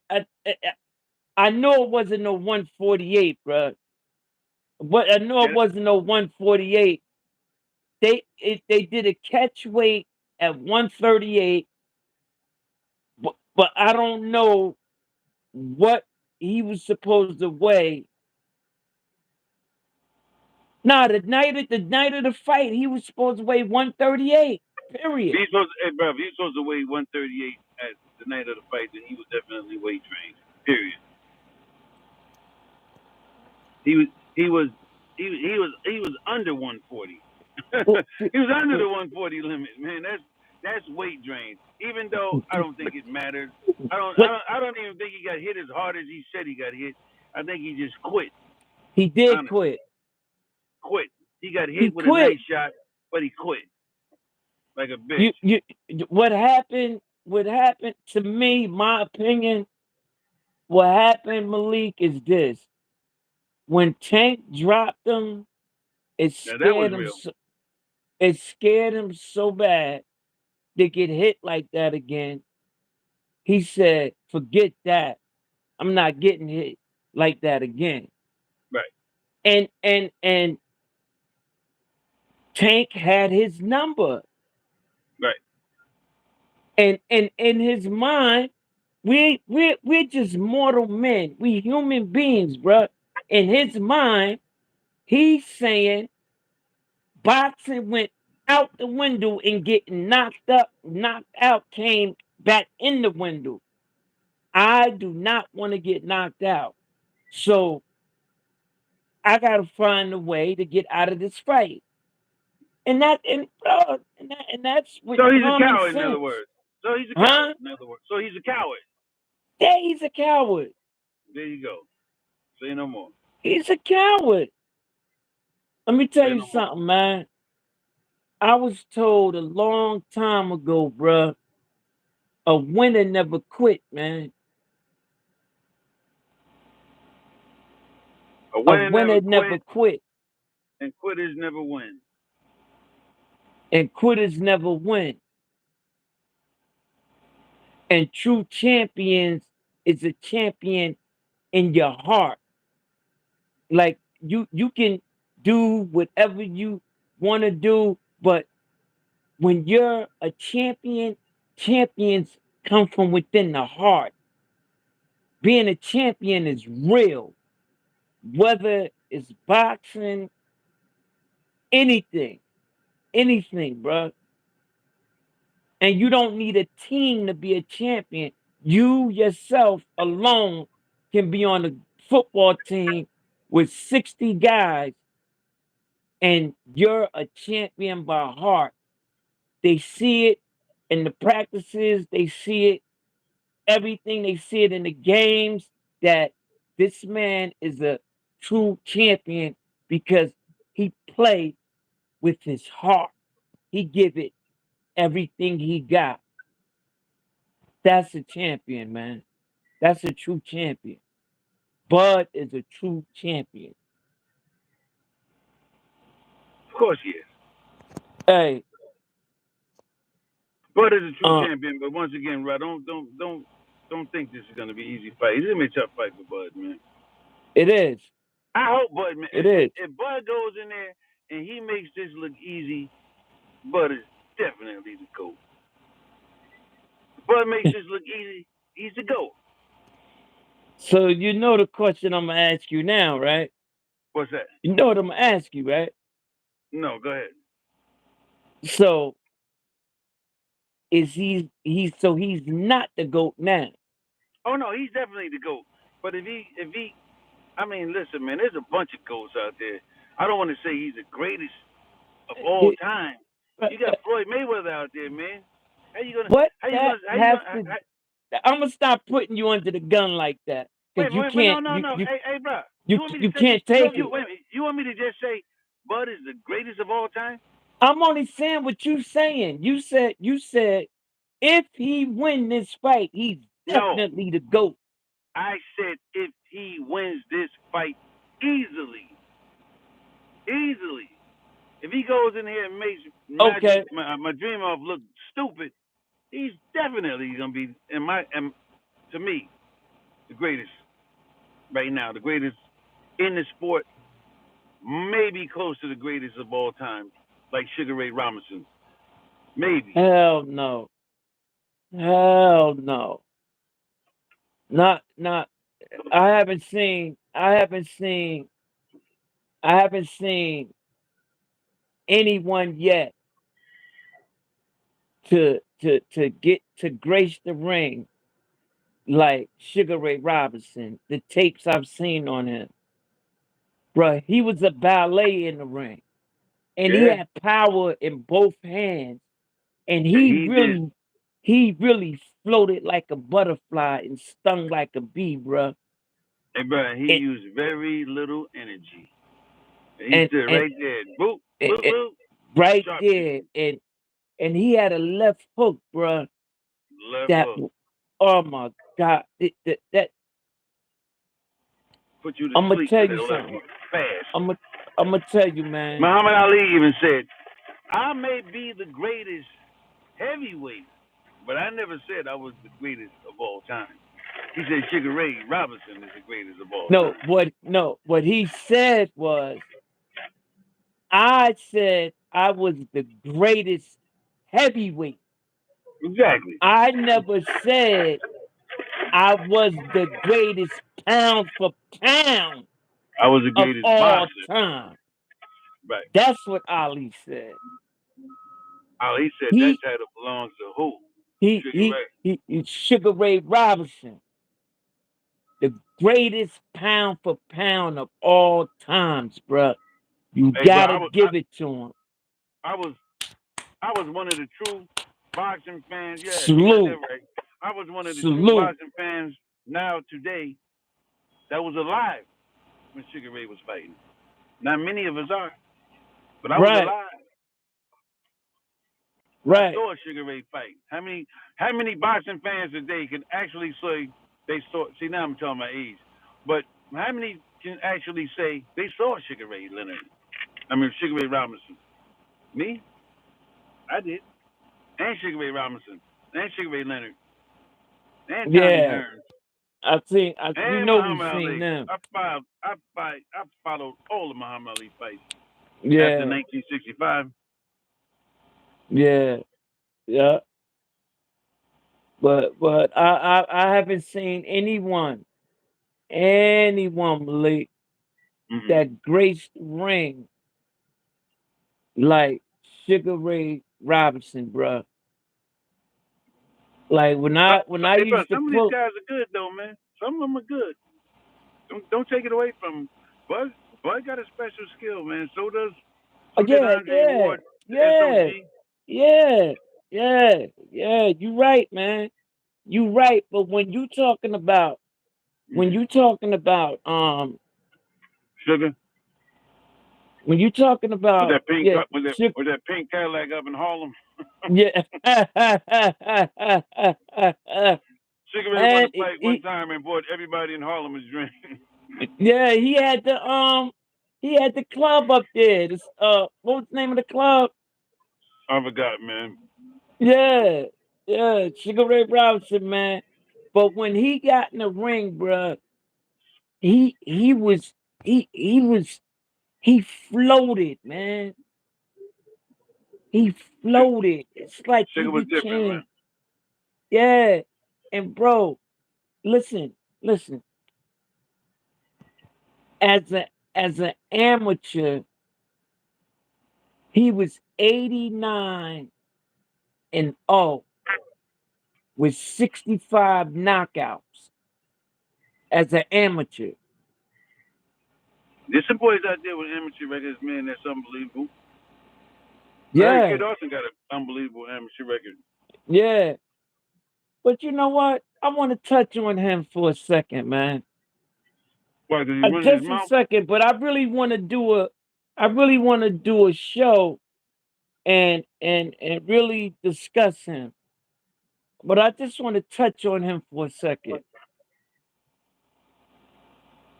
I know it wasn't no 148, bro. But I know it Yeah, wasn't no 148. They did a catch weight at 138, but I don't know what he was supposed to weigh. Nah, the night of the fight, he was supposed to weigh 138. Period. Bro, if he's supposed to weigh 138 at the night of the fight, then he was definitely weight trained. Period. He was he was he was under 140. Well, He was under the 140 limit, man. That's weight drain. Even though I don't think it mattered. But I don't even think he got hit as hard as he said he got hit. I think he just quit. he did Honestly, quit. quit. He got He hit with a quit. nice shot, but he quit like a bitch. You what happened to me, my opinion, what happened, Malik, is this. When Tank dropped him, it Now that was scared him real. so, it scared him so bad to get hit like that again. He said, forget that. I'm not getting hit like that again. Right, And Tank had his number. right. And in his mind, we're just mortal men. We human beings, bro. In his mind, he's saying boxing went out the window and getting knocked up, knocked out came back in the window. I do not want to get knocked out. So I gotta find a way to get out of this fight. And with So he's a common coward, in other sense. words. So he's a coward, Huh? in other words. So he's a coward. Yeah, he's a coward. There you go. Say no more. He's a coward. Let me tell Say you no more. something, man. I was told a long time ago, bruh, a winner never quit, man. A A winner never winner never quit, quit, and quitters never win. and quitters never win. And true champions is a champion in your heart. Like you can do whatever you want to do, but when you're a champion, champions come from within the heart. Being a champion is real, whether it's boxing, anything, anything, bro. And you don't need a team to be a champion. You yourself alone can be on a football team with 60 guys and you're a champion by heart. They see it in the practices, they see it everything, they see it in the games that this man is a true champion because he played with his heart. He give it everything he got. That's a champion, man. That's a true champion. Bud is a true champion. Of course he is. Hey, Bud is a true Uh, champion, but once again, bro, don't think this is gonna be an easy fight. It's gonna be a tough fight for Bud, man. it is. I hope Bud, man. It is. If Bud goes in there and he makes this look easy, Bud is definitely the GOAT. If Bud makes this look easy, he's the GOAT. So you know the question I'm gonna ask you now, right? What's that? You know what I'm gonna ask you, right? No, go ahead. So he's not the goat now. Oh no, he's definitely the GOAT. But I mean, listen, man, there's a bunch of GOATs out there. I don't want to say he's the greatest of all It- time. but, You got Floyd Mayweather out there, man. what How you that gonna how you has gonna to I'm gonna stop putting you under the gun like that because wait, no, no, no. Hey, bro, you want me to you say can't take it. wait a minute, you want me to just say Bud is the greatest of all time? I'm only saying what you saying. You said if he win this fight, he's No, definitely the GOAT. I said if he wins this fight easily, easily. If he goes in here and makes Okay. my dream of look stupid, he's definitely gonna be to me the greatest right now, the greatest in the sport, maybe close to the greatest of all time, like Sugar Ray Robinson, maybe. Hell no. Hell no. Not I haven't seen anyone yet to get to grace the ring like Sugar Ray Robinson. The tapes I've seen on him. Bruh, he was a ballet in the ring. And he Yeah, had power in both hands. And he did. he really floated like a butterfly and stung like a bee, bruh. And bro, he And used very little energy. And he and stood and, right there, boop, and, boop, and boop, right there, sharpshooter, and he had a left hook, bruh. left That hook, oh my god, that put you to I'm gonna sleep tell with you that left something. hook, fast. I'm gonna I'm gonna tell you, man. Muhammad Ali even said, "I may be the greatest heavyweight, but I never said I was the greatest of all time." He said Sugar Ray Robinson is the greatest of all No, time. what he said was, I said I was the greatest heavyweight. Exactly. I never said I was the greatest pound for pound I was the of greatest all boxer. time. Right. That's what Ali said. Ali said that He title belongs to who? he Sugar he Ray. he Sugar Ray Robinson, the greatest pound for pound of all times, bruh. You Hey, bro, gotta give it to him. I was I was one of the true boxing fans. Yeah, you got that Salute, right. I was one of the true salute. boxing fans now today that was alive when Sugar Ray was fighting. Not many of us are, but I was Right, alive. I right. saw Sugar Ray fight. How many boxing fans today can actually say they saw? See, now I'm telling my age, but how many can actually say they saw Sugar Ray Leonard? I mean Sugar Ray Robinson. Me, I did. And Sugar Ray Robinson, and Sugar Ray Leonard, and Tommy Yeah, Hearns, you and know we Muhammad seen Ali. them. I followed all of Muhammad Ali fights after Yeah, 1965. yeah, yeah. But I haven't seen anyone, Malik, Mm-hmm. that graced the ring like Sugar Ray Robinson, bruh. Like when I Hey, bro, used to some of these pull. guys are good though, man. Some of them are good. Don't take it away from him. Bud got a special skill, man. Oh, So did yeah, Andre yeah, Ward, the yeah, SOG. yeah, yeah. You right, man. You right. But when Mm-hmm. you talking about Sugar when you talking with about that pink yeah, with that pink Cadillac up in Harlem. yeah. Sugar Ray won And a fight one time and bought everybody in Harlem a drink. yeah, he had the club up there. This what was the name of the club? I forgot, man. Yeah, yeah, Sugar Ray Robinson, man. But when he got in the ring, bruh, he was he was he floated, man. He floated. It's like he Sugar was different, became, man. yeah. And bro, listen, listen. As a as an amateur, he was 89-0 with 65 knockouts as an amateur. There's some boys out there with amateur records, man. That's unbelievable. I heard Yeah, Kid Austin got an unbelievable amateur record. yeah. But you know what? I want to touch on him for a second, man. Why? Because he's running his Just a mouth. second, but I really want to do a show and really discuss him. But I just want to touch on him for a second.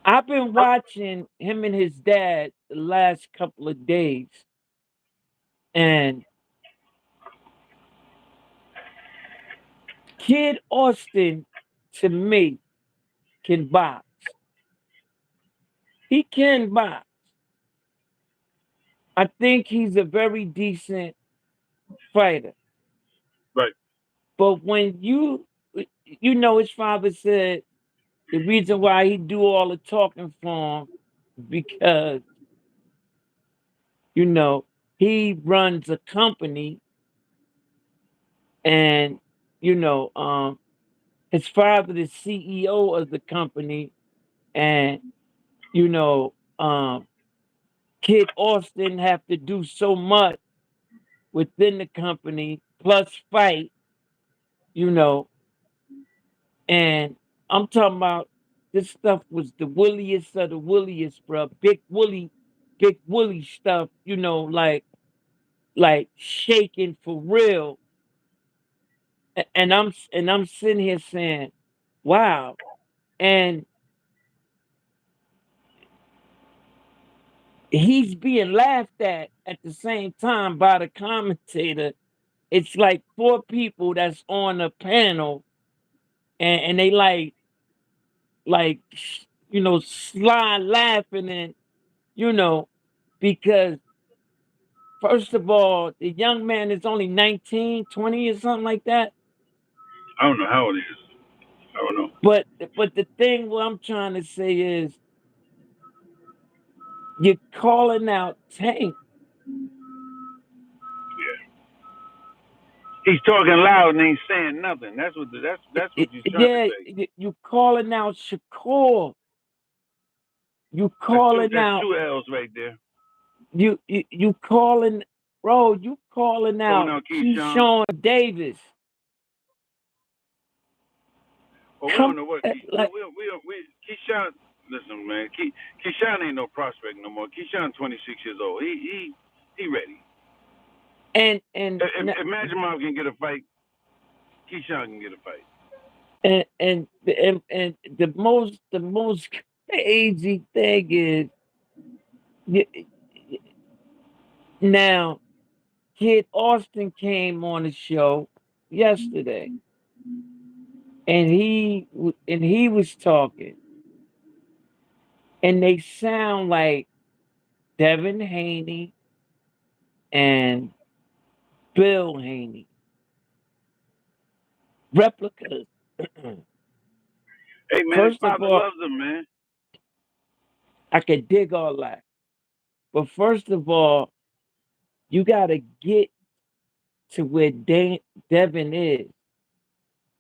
I've been watching him and his dad the last couple of days, and Kid Austin, to me, can box. He can box. I think he's a very decent fighter. Right. But when you know, his father said the reason why he do all the talking for him because you know he runs a company and you know his father the CEO of the company and you know Kid Austin have to do so much within the company plus fight, you know, and I'm talking about this stuff was the williest of the williest, bro. Big Willie stuff, you know, like shaking for real. And I'm sitting here saying, wow. And he's being laughed at the same time by the commentator. It's like four people that's on a panel and they like you know sly laughing and you know because first of all the young man is only 19, 20 or something like that. I don't know how it is. I don't know. But the thing what I'm trying to say is you're calling out Tank. Yeah. He's talking loud and ain't saying nothing. That's what he's trying to Yeah, say. you calling out Shakur. You That's two. calling That's out two L's right there. you calling bro, you calling Calling out out Keyshawn. Keyshawn Davis. Well, we don't Come know what like Keyshawn. Listen, man. Keyshawn ain't no prospect no more. Keyshawn 26 years old. He ready. and If Majimov can get a fight, Keyshawn can get a fight. and the most crazy thing is y- now Kid Austin came on the show yesterday and he was talking and they sound like Devin Haney and Bill Haney replicas. Hey, man, his First of father all, loves him, man. I could dig all that, but first of all, you got to get to where Devin is.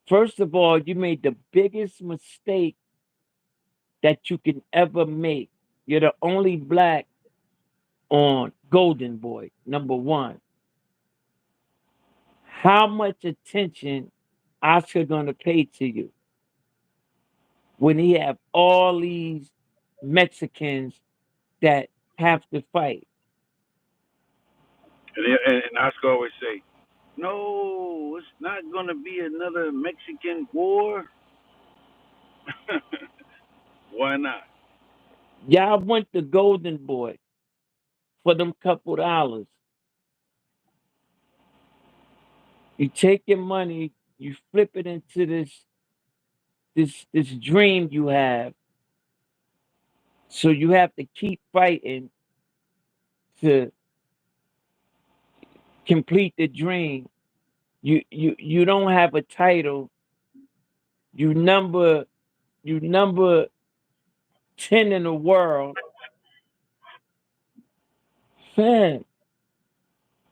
First of all, you made the biggest mistake that you can ever make. You're the only black on Golden Boy, number one. How much attention Oscar gonna pay to you when he have all these Mexicans that have to fight? And Oscar always say, "No, it's not gonna be another Mexican war." Why not? Y'all went to Golden Boy for them couple dollars. You take your money, you flip it into this dream you have. So you have to keep fighting to complete the dream. You don't have a title. You number you number 10 in the world. Man,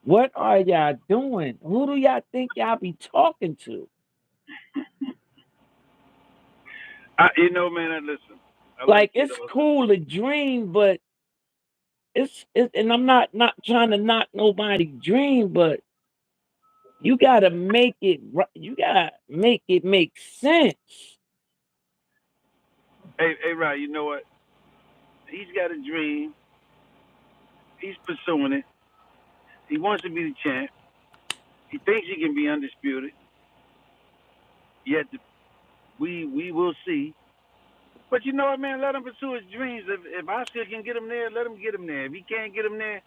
what are y'all doing? Who do y'all think y'all be talking to? Man, listen. I like Like Kid it's Austin. cool to dream, but it's and I'm not trying to knock nobody's dream, but you gotta make it you gotta make it make sense. Hey, Rod, you know what? He's got a dream. He's pursuing it. He wants to be the champ. He thinks he can be undisputed. Yet we will see. But you know what, man? Let him pursue his dreams. If Oscar can get him there, let him get him there. If he can't get him there,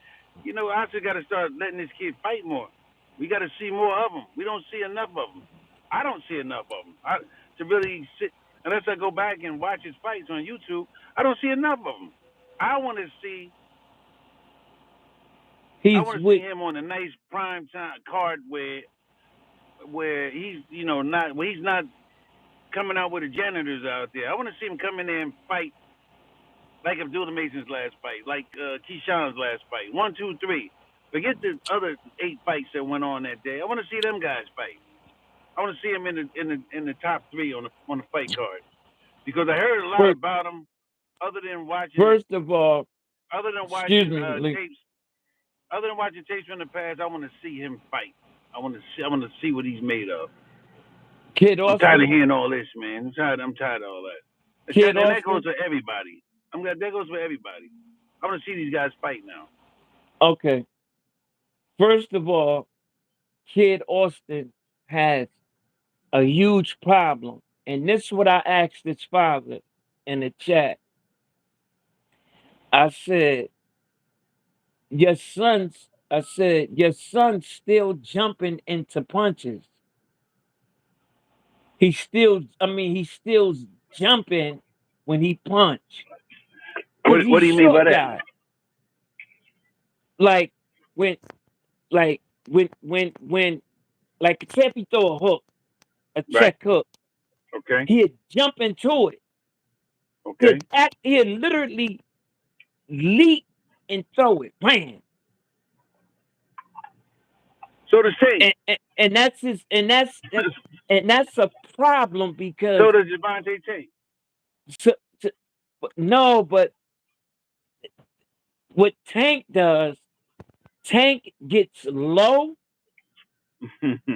Oscar got to start letting this kid fight more. We got to see more of them. We don't see enough of them. I don't see enough of them. To really sit, unless I go back and watch his fights on YouTube, I don't see enough of them. I want to see. I He's want to see with him on a nice prime time card where he's not where he's not coming out with the janitors out there. I want to see him come in there and fight like Abdullah Mason's last fight, like Keyshawn's last fight. 1, 2, 3. Forget the other 8 fights that went on that day. I want to see them guys fight. I want to see him in the top 3 on the fight card because I heard a lot first, about him other than watching first of all, other than excuse watching me, Malik. tapes. Other than watching tapes from the past, I want to see him fight. I want to see what he's made of. Kid I'm tired Austin, of hearing all this, man. I'm tired of all that. Kid And that goes Austin. for everybody. That goes for everybody. I want to see these guys fight now. Okay, first of all, Kid Austin has a huge problem, and this is what I asked his father in the chat. I said, your son's still jumping into punches. He's still jumping when he punch. Cause What he's do you mean by short that? guy. Like when like when like if he throw a hook, a Right. check hook, Okay. he'd jump into it. Okay. He'd literally leap and throw it. Bam. So does Tate. And that's his and that's a problem because So does Javante Tate. so, so- no, but what Tank does, Tank gets low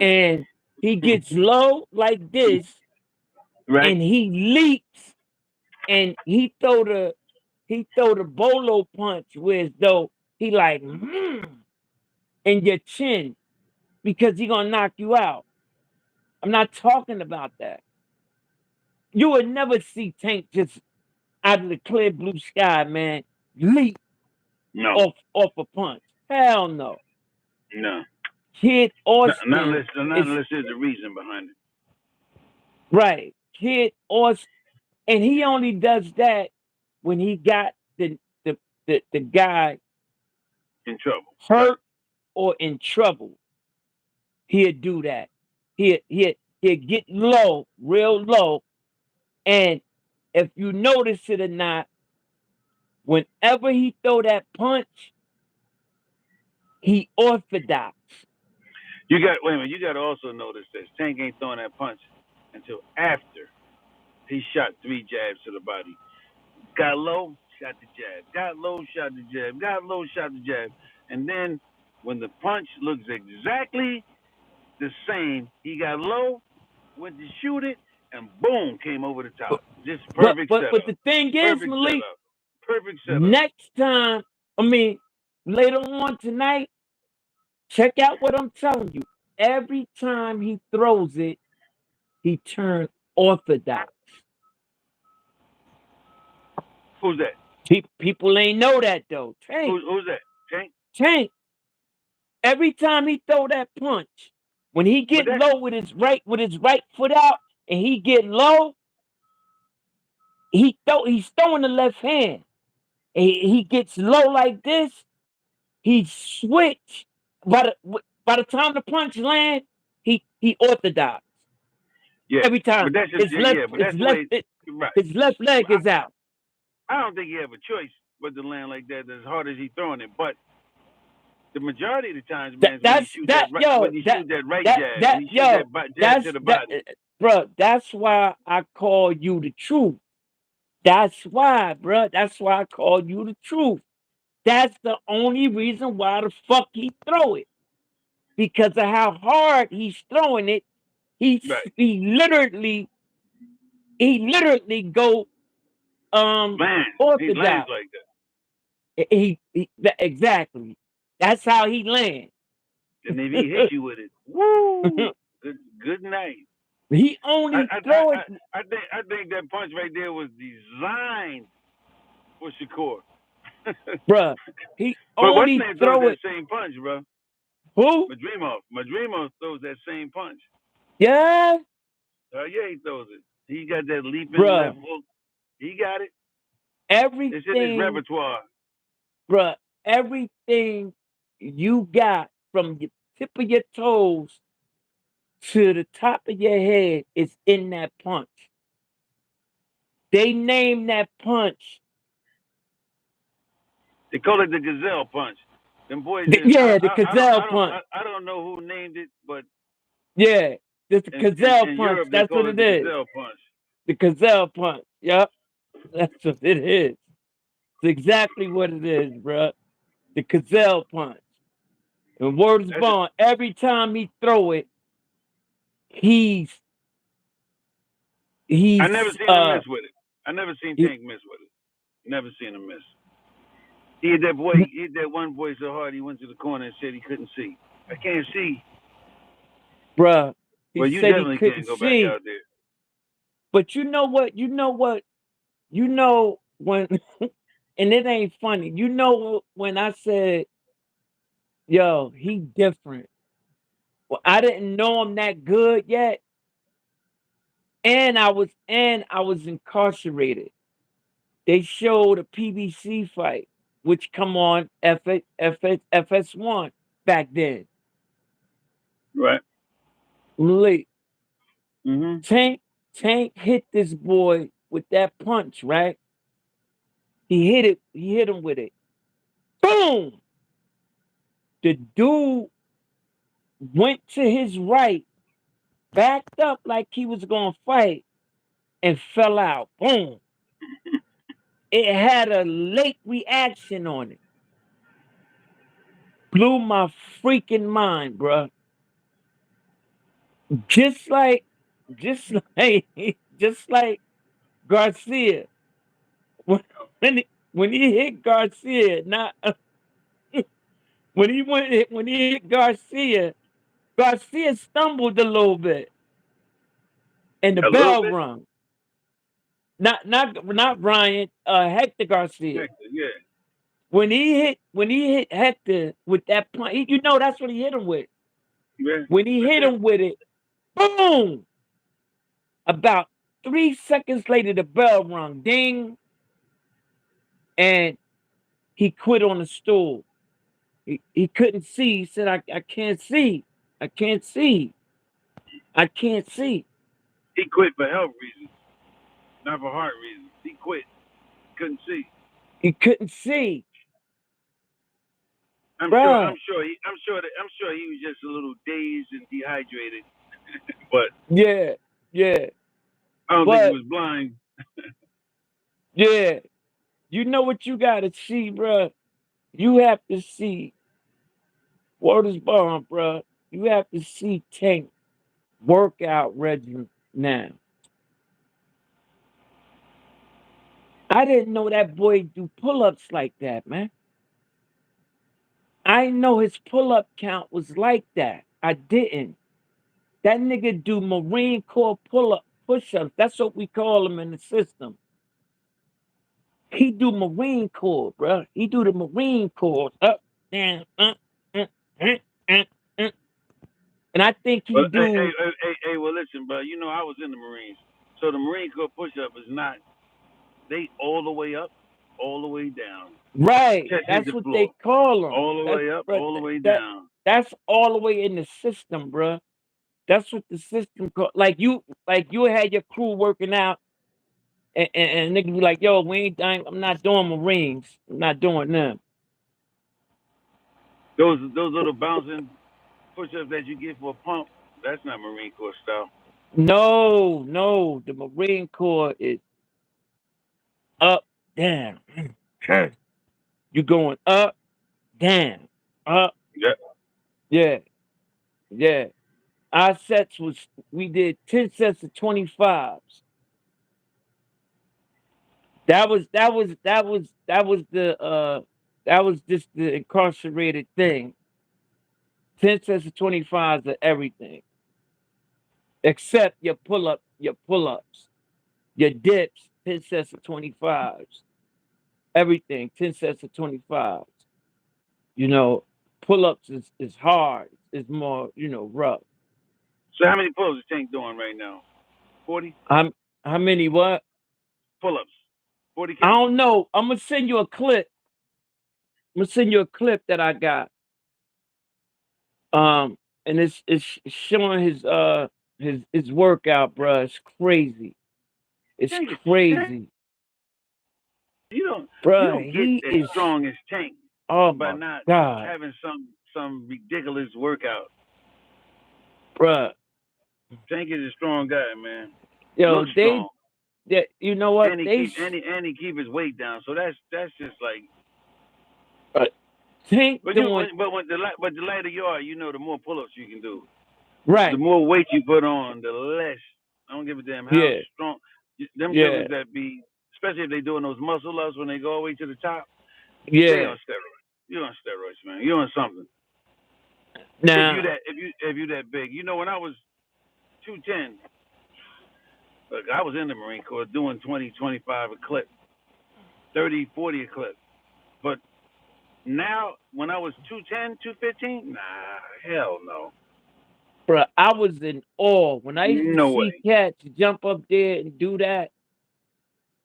and he gets low like this Right. and he leaps and he throw the bolo punch where as though he like in your chin because he gonna knock you out. I'm not talking about that. You would never see Tank just out of the clear blue sky, man, leap No. off a punch. Hell no. No. Kid Not Austin is unless there's a reason behind it. right. Kid Austin, and he only does that when he got the the guy In trouble. Right. hurt or in trouble. He'd do that. He'd get low, real low, and if you notice it or not, whenever he throw that punch, he orthodox. You got wait a minute. You got to also notice this. Tank ain't throwing that punch until after he shot 3 jabs to the body. Got low, shot the jab. Got low, shot the jab. Got low, shot the jab. And then when the punch looks exactly the same, he got low, went to shoot it, and boom, came over the top. But Just but perfect but, but setup. the thing is, Perfect Malik, setup. Perfect setup. next time, I mean, later on tonight, check out what I'm telling you. Every time he throws it, he turned orthodox. Who's that? People ain't know that though. Tank, Who's that? Tank? Tank. Every time he throw that punch, When he But get that, low with his right foot out, and he get low, he's throwing the left hand. And he gets low like this. He switch. By the time the punch land, he orthodox yeah. every time. But that's just His left yeah. But that's the way. Right. his left leg is out. I don't think he have a choice but to land like that as hard as he throwing it. But the majority of the times, man, is when he That's shoot that that right, when yo he that shoot that right that jab, when that he shoot yo that jab to that's the that body. bro. That's why I call you the truth. That's why, bro. That's why I call you the truth. That's the only reason why the fuck he throw it, because of how hard he's throwing it. He Right. he literally go Lands. He lands orthodox. like that. Exactly. That's how he lands. And if he hits you with it, woo, good night. He I only I I throw I it, I think that punch right there was designed for Shakur. bruh. He But what's only name throws throw that it. same punch, bro? Who? Madrimov throws that same punch. Yeah, Yeah, he throws it. He got that leaping left bruh. hook. He got it. It's in his Everything, repertoire. bruh. Everything you got from the tip of your toes to the top of your head is in that punch. They named that punch. They call it the gazelle punch. Them boys in Yeah, the Gazelle punch. I don't know who named it, but Yeah, this the Gazelle in punch. Europe they That's what call it it the is. gazelle punch. The Gazelle punch. Yep, that's what it is. It's exactly what it is, bruh. The Gazelle punch. And word is That's bond. Every time he throw it, he's I he's never seen him miss with it. I never seen he, Tank miss with it. Never seen him miss. He hit that boy. He hit that one boy so hard he went to the corner and said he couldn't see. I can't see. bruh. He Well, you said he definitely couldn't can't go back see. out there. But you know what? You know what? You know when, and it ain't funny. You know when I said, "Yo, he different." Well, I didn't know him that good yet, and I was incarcerated. They showed a PBC fight, which come on FS1 back then. Right. Malik, Mhm. Tank hit this boy with that punch, right? He hit it. He hit him with it. Boom! The dude went to his right, backed up like he was gonna fight, and fell out. Boom! It had a late reaction on it. Blew my freaking mind, bruh. Just like, just like, just like Garcia. When when he hit Garcia, not when he hit Garcia, Garcia stumbled a little bit, and the A little bell bit. rung. Not Ryan, Hector Garcia. Hector, yeah. When he hit Hector with that punch, you know that's what he hit him with. Yeah. When he That's hit it. him with it, boom! About 3 seconds later, the bell rung, ding, and he quit on the stool. He couldn't see. He said, I can't see. I can't see. I can't see. He quit for health reasons, not for heart reasons. He quit. Couldn't see. He couldn't see. I'm sure. Bruh. I'm sure he was just a little dazed and dehydrated. But Yeah. Yeah. I don't think he But was blind. yeah. You know what you gotta see, bruh? You have to see word is bond, bruh. You have to see Tank workout regimen now. I didn't know that boy do pull-ups like that, man. I didn't know his pull-up count was like that. I didn't. That nigga do Marine Corps push-ups. That's what we call them in the system. He do Marine Corps, bro. He do the Marine Corps up, down, uh, uh, uh, uh. And I think he But do well, listen, bro. You know, I was in the Marines, so the Marine Corps push-up is not. They all the way up, all the way down. right. Chest hit That's the what they floor. call him. All the That's way up, but all the way that down. that's all the way in the system, bruh. That's what the system called. Like you had your crew working out, and niggas be like, "Yo, we ain't. I'm not doing Marines. I'm not doing them." Those little bouncing push-ups that you get for a pump, that's not Marine Corps style. No, no. The Marine Corps is up, down. You going up, down, up. Yeah. Yeah, yeah. Our sets was we did 10 sets of 25s. That was just the incarcerated thing. 10 sets of 25s of everything. Except your pull ups, your dips, 10 sets of 25s. Everything, 10 sets of 25s. You know, pull ups is hard. It's more, rough. So how many pull-ups is Tank doing right now? 40 How many what? pull-ups. I 40K. don't know. I'm gonna send you a clip. I'm gonna send you a clip that I got. Um, and it's showing his workout, bruh. It's crazy. It's Tank, crazy, you bruh. don't get He as is. strong as Tank Oh by my not god, having some ridiculous workout. bruh. Tank is a strong guy, man. Yo, Looks strong, you know what? and he keep his weight down. So that's just like. Uh, Tank But doing the lighter you are, the more pull-ups you can do. The right. more weight you put on, the less. I don't give a damn how Yeah, strong. Them yeah, jokers that be, especially if they doing those muscle ups when they go all the way to the top, they yeah. on steroids. You on steroids, man. You on something. Now, If you that big, when I was 210, look, I was in the Marine Corps doing 20, 25 a clip, 30, 40 a clip. But now, when I was 210, 215, nah, hell no. bruh, I was in awe when I used to No see way. cats jump up there and do that.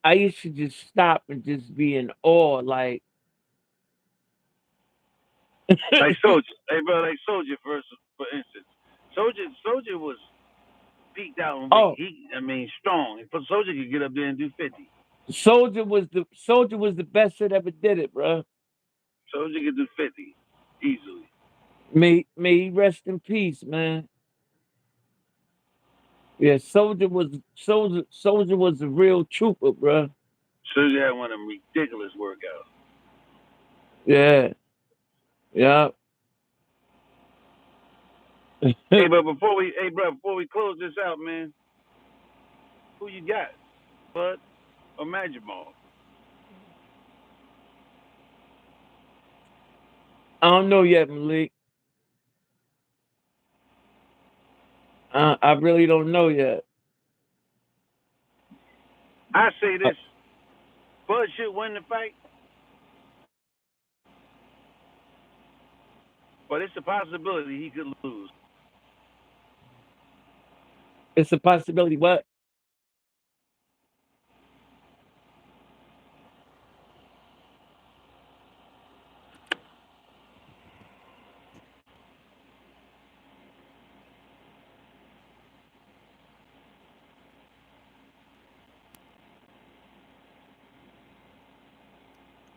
I used to just stop and just be in awe, like. Like Soldier. Hey, bro, like Soldier, for instance. Soldier was peaked out in weight. Oh, I mean, strong. But Soldier could get up there and do 50. Soldier was the best that ever did it, bro. Soldier could do 50 easily. May he rest in peace, man. Yeah, Soldier was a real trooper, bro. Soldier had one of them ridiculous workouts. Yeah, yeah. Before we close this out, man, who you got? Bud or Magic Ball? I don't know yet, Malik. I really don't know yet. I say Uh, this: Bud should win the fight, but it's a possibility he could lose. it's a possibility. What?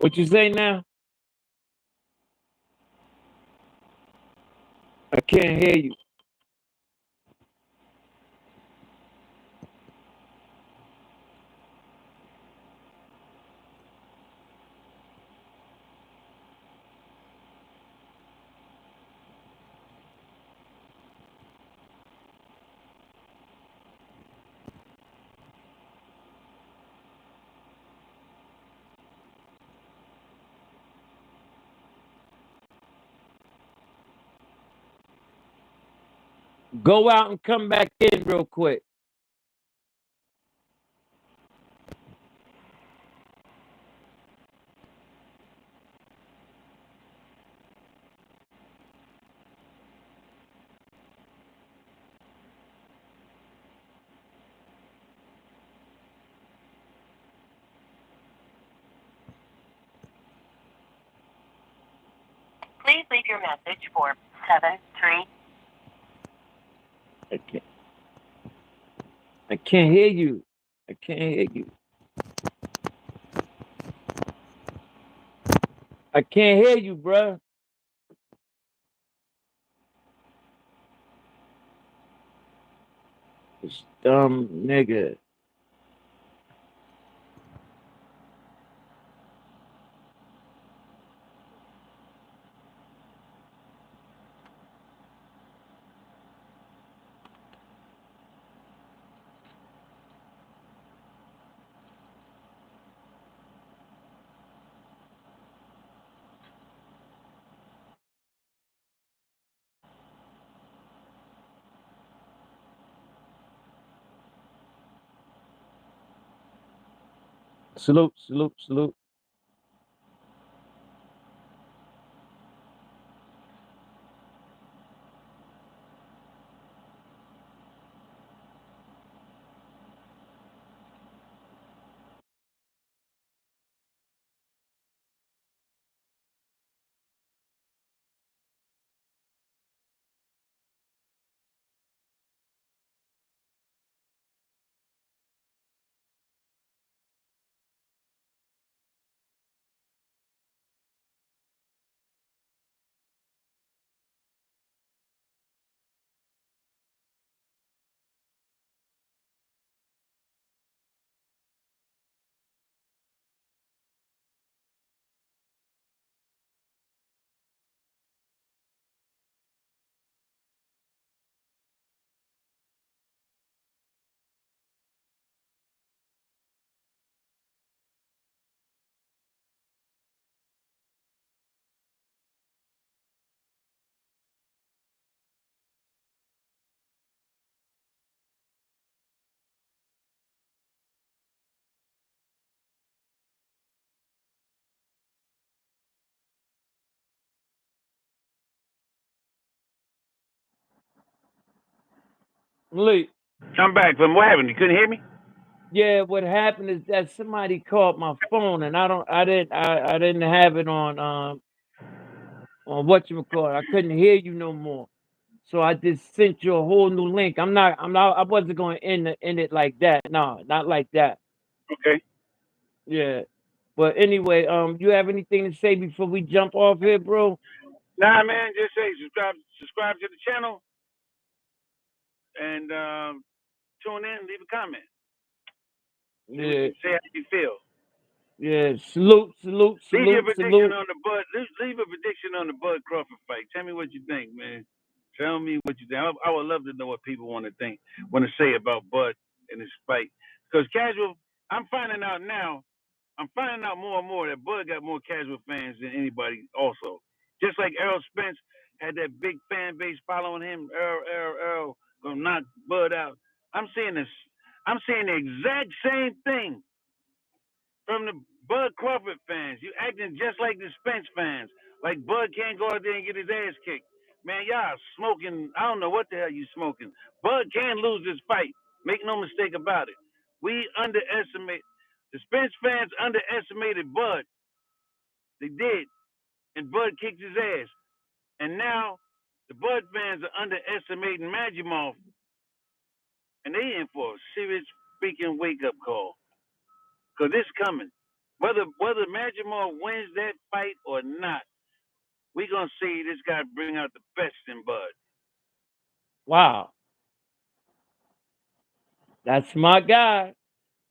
What you say now? I can't hear you. Go out and come back in real quick. Please leave your message for 73. I I can't hear you. I can't hear you. I can't hear you, bruh. This dumb nigga. Salute, salute, salute. Malik. I'm back from what happened? You couldn't hear me? Yeah, what happened is that somebody called my phone and I didn't have it on whatchamacallit. I couldn't hear you no more. So I just sent you a whole new link. I wasn't gonna end it like that. No, not like that. Okay. Yeah. But anyway, you have anything to say before we jump off here, bro? Nah, man, just say subscribe to the channel, and tune in, leave a comment. Say what Yeah, you say how you feel. yeah. Salute, salute, Leave your salute, prediction salute. on the Bud. Leave a prediction on the Bud Crawford fight. Tell me what you think, man. Tell me what you think. I would love to know what people want to think, want to say about Bud and his fight. Because casual, I'm finding out now. I'm finding out more and more that Bud got more casual fans than anybody. Also, just like Errol Spence had that big fan base following him. Earl, gonna knock Bud out. I'm seeing this. I'm seeing the exact same thing from the Bud Crawford fans. You acting just like the Spence fans. Like Bud can't go out there and get his ass kicked. Man, y'all smoking. I don't know what the hell you smoking. Bud can lose this fight. Make no mistake about it. We underestimate the Spence fans underestimated Bud. They did, and Bud kicked his ass. And now the Bud fans are underestimating Magimov, and they in for a serious freaking wake up call. Cause it's coming. Whether Magimov wins that fight or not, we gonna see this guy bring out the best in Bud. Wow, that's my guy.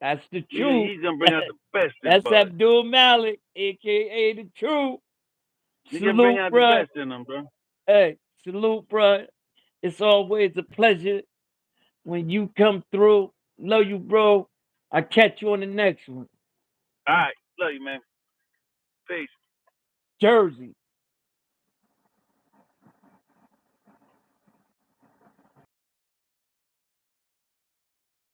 That's the truth. He's gonna bring out the best in That's Bud. Abdul Malik, aka the truth. He gonna bring Salute, out the bruh. best in him, bro. Hey, salute, bruh. It's always a pleasure when you come through. Love you, bro. I catch you on the next one. All right, love you, man. Peace. Jersey.